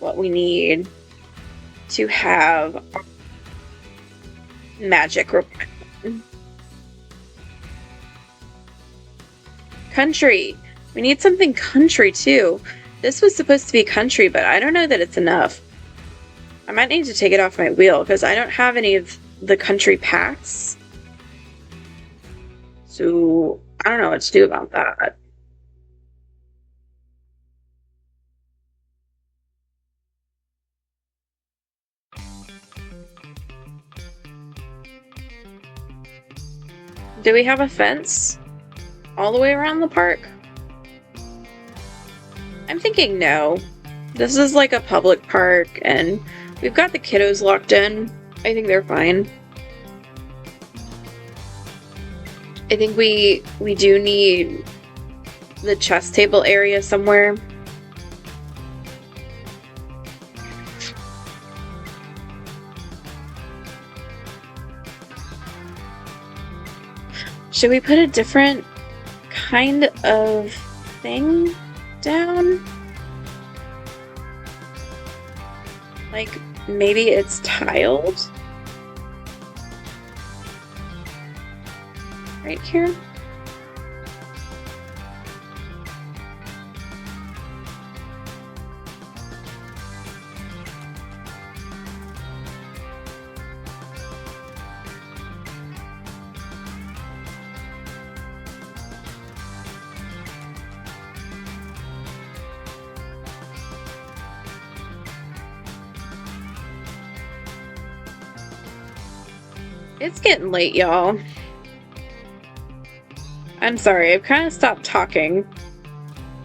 what we need to have magic requirement. Country. We need something country too. This was supposed to be country, but I don't know that it's enough. I might need to take it off my wheel because I don't have any of the country packs. So I don't know what to do about that. Do we have a fence all the way around the park? I'm thinking no. This is like a public park and we've got the kiddos locked in. I think they're fine. I think we do need the chess table area somewhere. Should we put a different kind of thing down? Like, maybe it's tiled? Right here? It's getting late, y'all. I'm sorry, I've kind of stopped talking,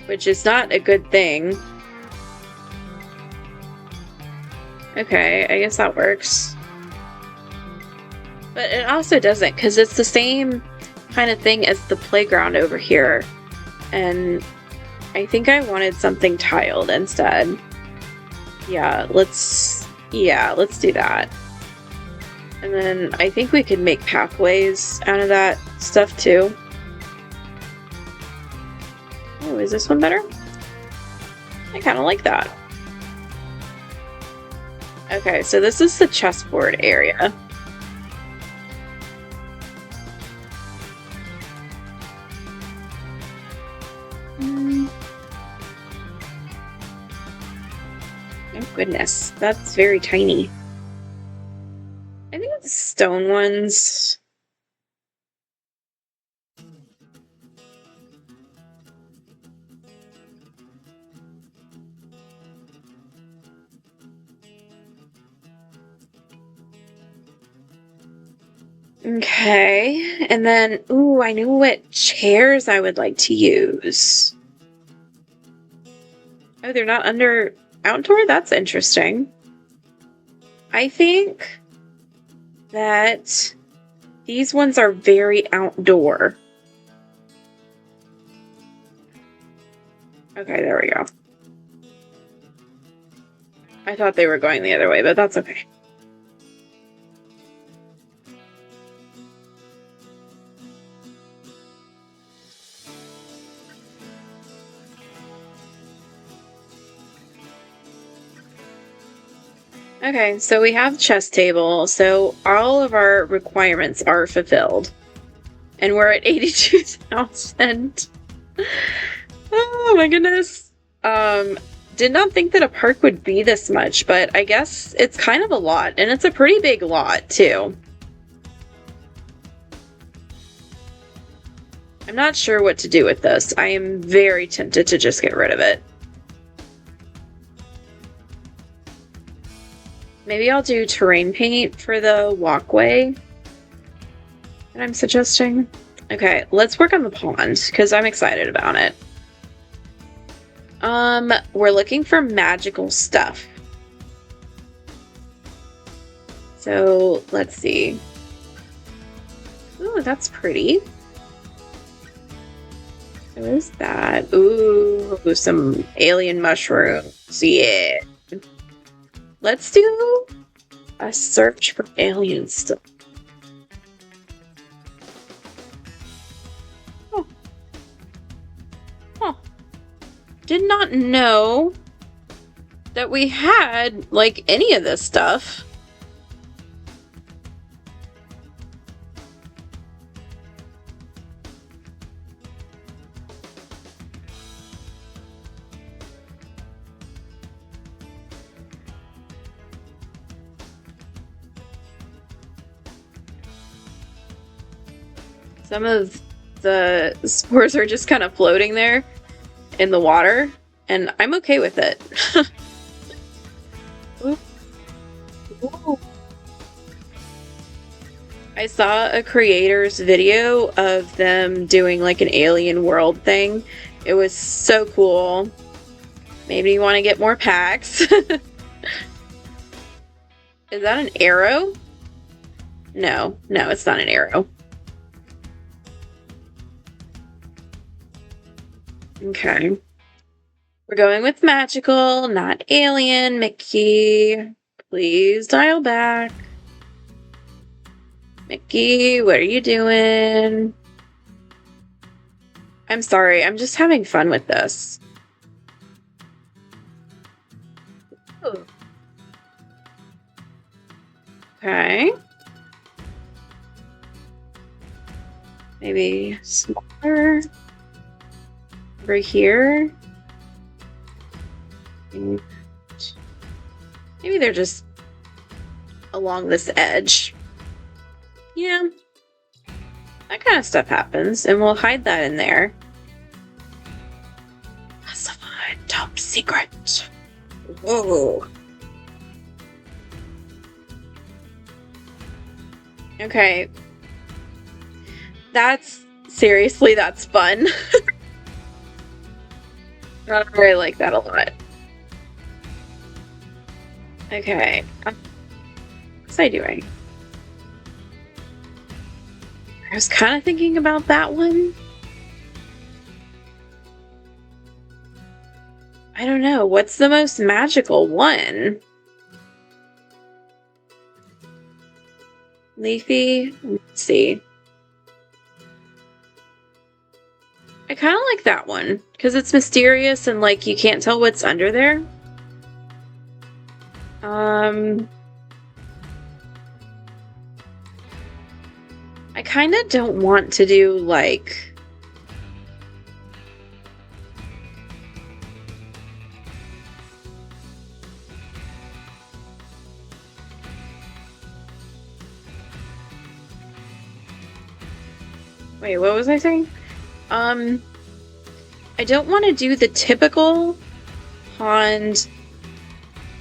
which is not a good thing. Okay, I guess that works. But it also doesn't, because it's the same kind of thing as the playground over here. And I think I wanted something tiled instead. Yeah, let's do that. And then I think we could make pathways out of that stuff too. Oh, is this one better? I kind of like that. Okay, so this is the chessboard area. Oh goodness, that's very tiny. I think it's stone ones. Okay, and then, ooh, I know what chairs I would like to use. Oh, they're not under outdoor? That's interesting. I think that these ones are very outdoor. Okay, there we go. I thought they were going the other way, but that's okay. Okay, so we have chess table, so all of our requirements are fulfilled. And we're at 82,000. Oh my goodness. Did not think that a park would be this much, but I guess it's kind of a lot, and it's a pretty big lot too. I'm not sure what to do with this. I am very tempted to just get rid of it. Maybe I'll do terrain paint for the walkway that I'm suggesting. Okay, let's work on the pond because I'm excited about it. We're looking for magical stuff. So let's see. Ooh, that's pretty. What is that? Ooh, some alien mushrooms. Yeah. Let's do a search for alien stuff. Oh. Huh. Did not know that we had, like, any of this stuff. Some of the spores are just kind of floating there in the water, and I'm okay with it. Ooh. Ooh. I saw a creator's video of them doing like an alien world thing. It was so cool. Made me want to get more packs. Is that an arrow? No, it's not an arrow. Okay. We're going with magical, not alien, Mickey. Please dial back. Mickey, what are you doing? I'm sorry, I'm just having fun with this. Ooh. Okay. Maybe smaller. Over here. Maybe they're just along this edge. Yeah. That kind of stuff happens, and we'll hide that in there. Classified top secret. Whoa. Okay. Seriously, that's fun. I really like that a lot. Okay. What's I doing? I was kind of thinking about that one. I don't know. What's the most magical one? Leafy? Let's see. I kind of like that one because it's mysterious and like you can't tell what's under there. I kind of don't want to do like wait, what was I saying? I don't want to do the typical pond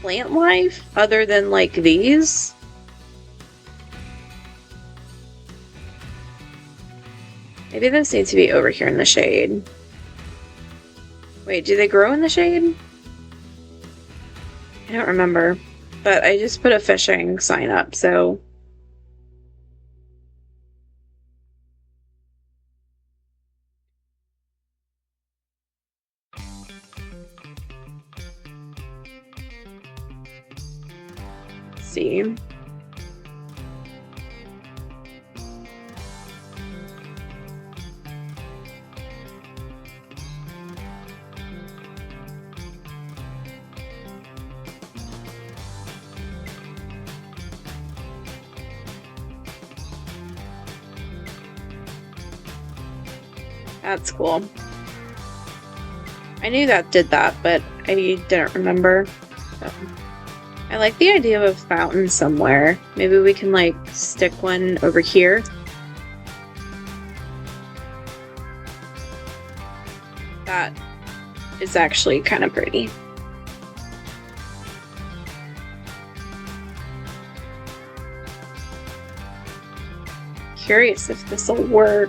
plant life other than like these. Maybe this needs to be over here in the shade. Wait, do they grow in the shade? I don't remember, but I just put a fishing sign up, so. See. That's cool. I knew that did that, but I didn't remember. So. I like the idea of a fountain somewhere. Maybe we can like stick one over here. That is actually kind of pretty. Curious if this will work.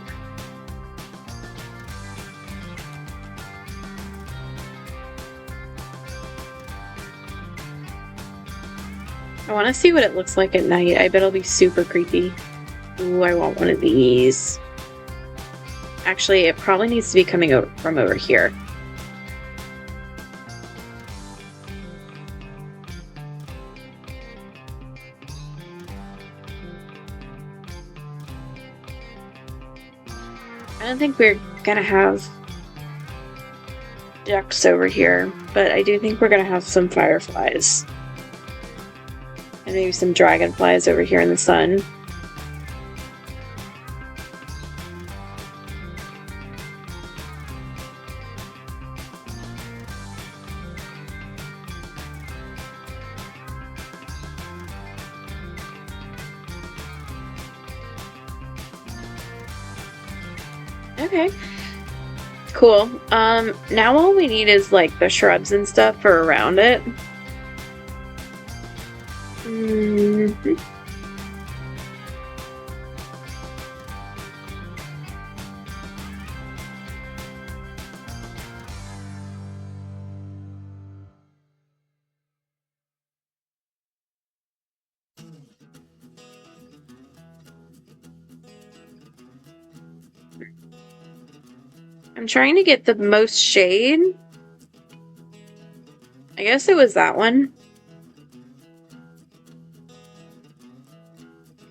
I want to see what it looks like at night. I bet it'll be super creepy. Ooh, I want one of these. Actually, it probably needs to be coming from over here. I don't think we're gonna have ducks over here. but I do think we're gonna have some fireflies. And maybe some dragonflies over here in the sun. Okay. Cool. Now all we need is like the shrubs and stuff for around it. Mm-hmm. I'm trying to get the most shade. I guess it was that one.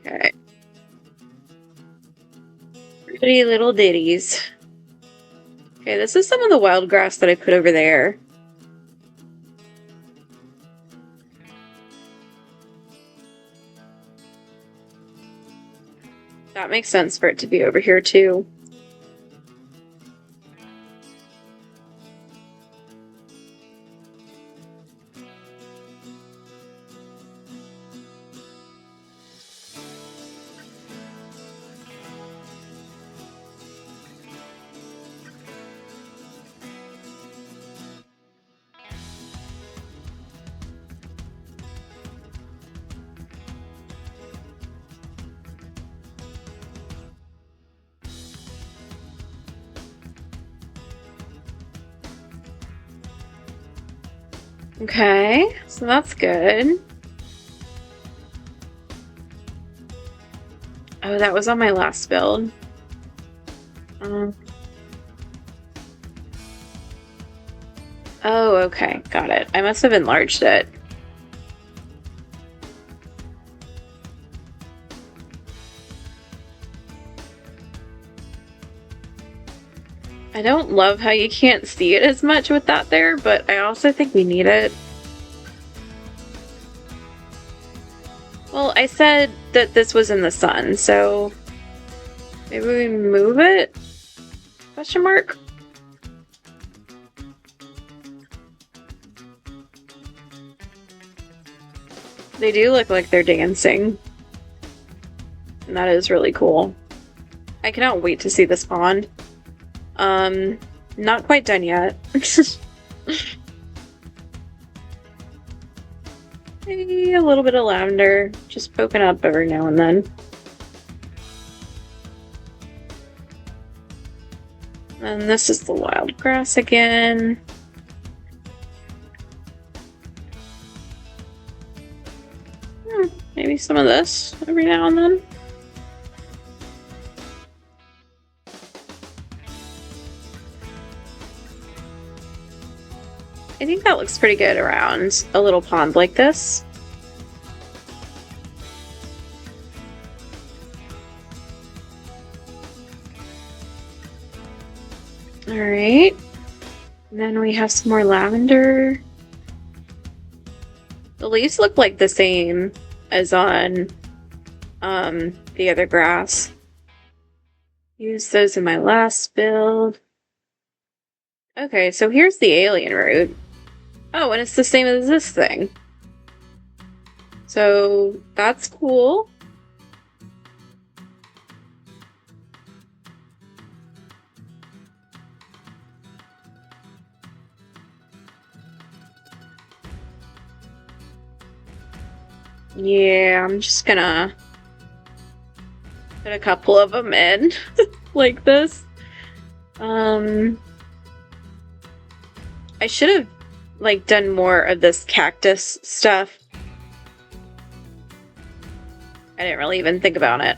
Okay. Pretty little ditties. Okay, this is some of the wild grass that I put over there. That makes sense for it to be over here too. Okay, so that's good. Oh, that was on my last build. Oh, okay, got it. I must have enlarged it. I don't love how you can't see it as much with that there, but I also think we need it. Well, I said that this was in the sun, so maybe we move it? Question mark? They do look like they're dancing. And that is really cool. I cannot wait to see this pond. Not quite done yet. Maybe a little bit of lavender, just poking up every now and then. And this is the wild grass again. Maybe some of this every now and then. I think that looks pretty good around a little pond like this. All right. And then we have some more lavender. The leaves look like the same as on the other grass. Used those in my last build. Okay, so here's the alien root. Oh, and it's the same as this thing. So that's cool. Yeah, I'm just gonna put a couple of them in like this. I should have like done more of this cactus stuff. I didn't really even think about it.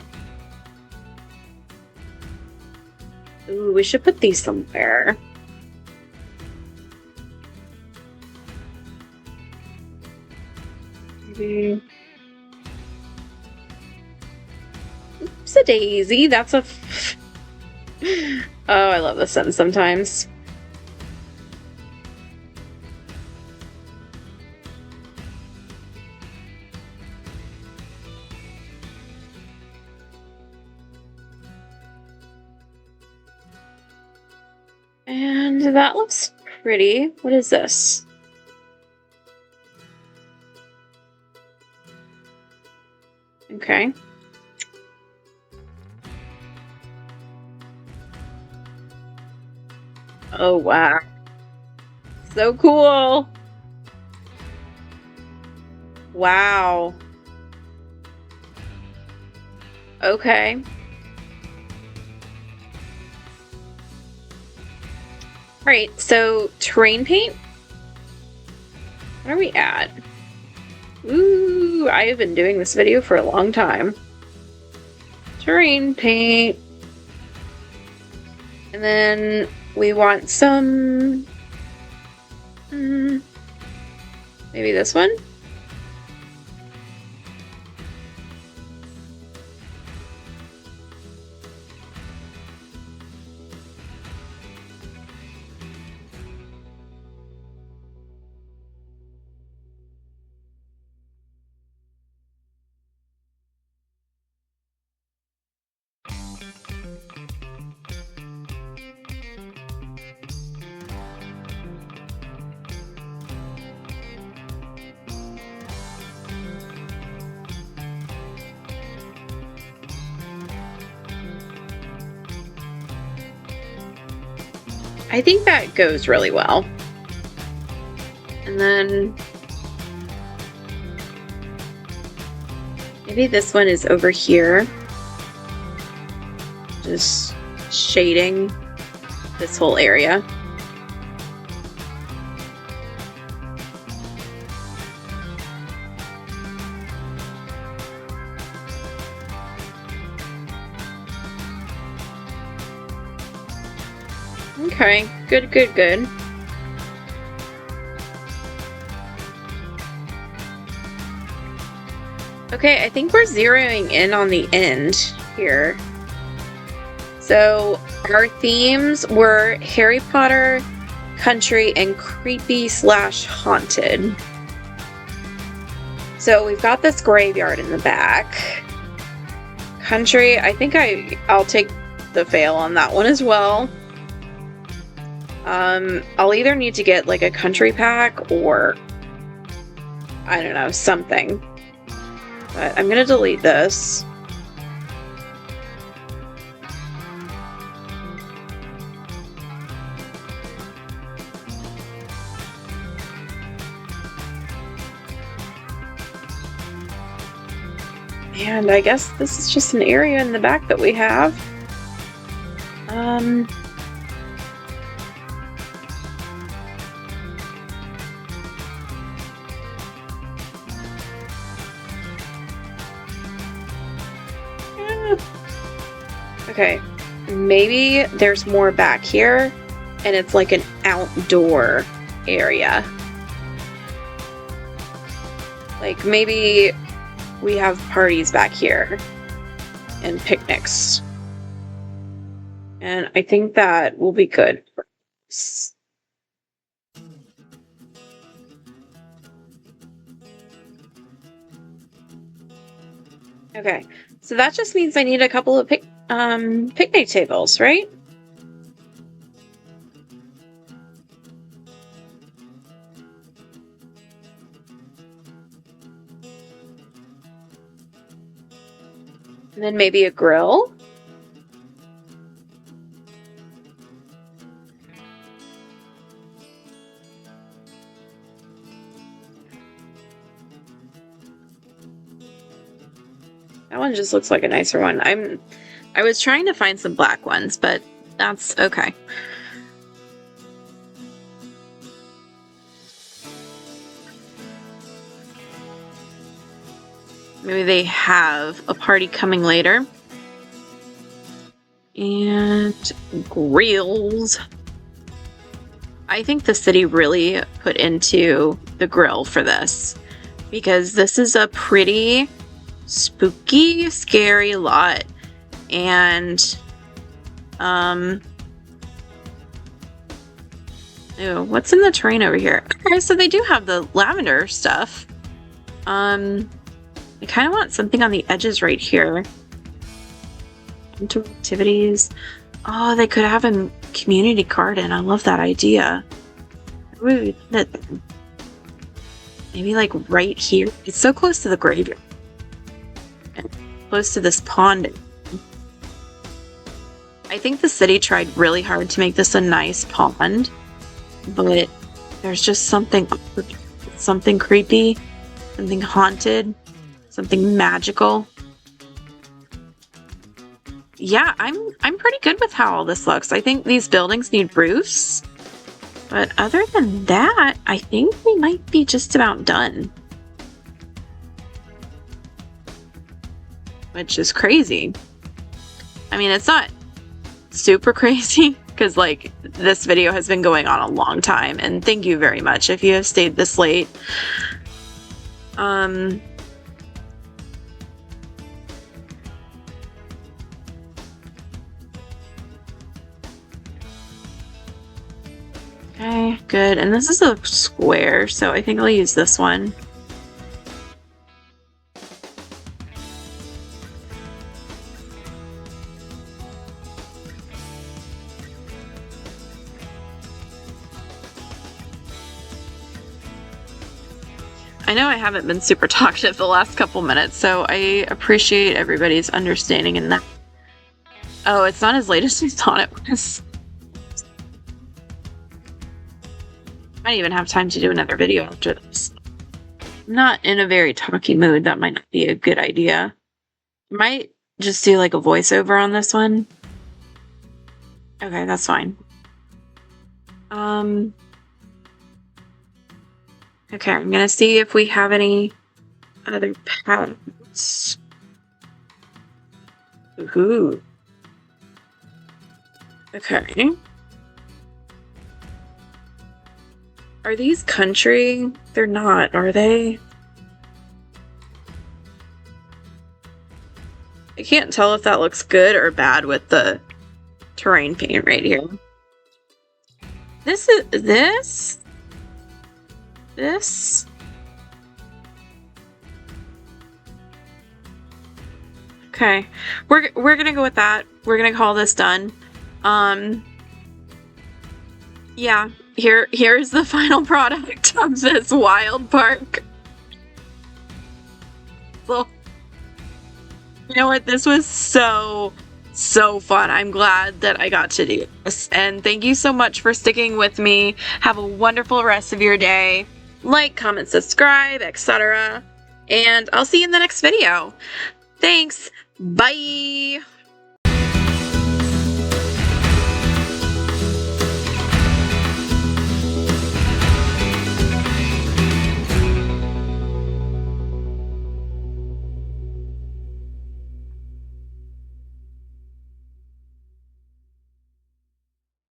Ooh, we should put these somewhere. Maybe. Oops, a daisy. That's a. Oh, I love the sun sometimes. And that looks pretty. What is this? Okay. Oh, wow. So cool. Wow. Okay. All right, so terrain paint. What are we at? Ooh, I have been doing this video for a long time. Terrain paint. And then we want some... maybe this one? I think that goes really well. And then maybe this one is over here. Just shading this whole area. Okay, good, good, good. Okay, I think we're zeroing in on the end here. So our themes were Harry Potter, country, and creepy / haunted. So we've got this graveyard in the back. Country, I think I'll take the fail on that one as well. I'll either need to get like a country pack or I don't know, something. But I'm gonna delete this. And I guess this is just an area in the back that we have. Okay, maybe there's more back here, and it's like an outdoor area. Like maybe we have parties back here and picnics. And I think that will be good for us. Okay, so that just means I need a couple of picnic tables, right? And then maybe a grill. That one just looks like a nicer one. I was trying to find some black ones, but that's okay. Maybe they have a party coming later. And grills. I think the city really put into the grill for this because this is a pretty spooky, scary lot. And ew, what's in the terrain over here? Okay, so they do have the lavender stuff. I kind of want something on the edges right here. Into activities. Oh, they could have a community garden. I love that idea. Maybe like right here. It's so close to the graveyard. And close to this pond. I think the city tried really hard to make this a nice pond, but there's just something creepy, something haunted, something magical. Yeah, I'm pretty good with how all this looks. I think these buildings need roofs, but other than that, I think we might be just about done. Which is crazy. I mean, it's not super crazy because like this video has been going on a long time, and thank you very much if you have stayed this late. Okay, good. And this is a square, so I think I'll use this one. I know I haven't been super talkative the last couple minutes, so I appreciate everybody's understanding in that. Oh, it's not as late as we thought it was. I might even have time to do another video after this. I'm not in a very talky mood. That might not be a good idea. Might just do like a voiceover on this one. Okay, that's fine. Okay, I'm gonna see if we have any other patterns. Ooh. Okay. Are these country? They're not, are they? I can't tell if that looks good or bad with the terrain paint right here. This. Okay, we're gonna go with that. We're gonna call this done. Yeah, here's the final product of this wild park. So, you know what? This was so fun. I'm glad that I got to do this. And thank you so much for sticking with me. Have a wonderful rest of your day. Like, comment, subscribe, etc. And I'll see you in the next video. Thanks. Bye.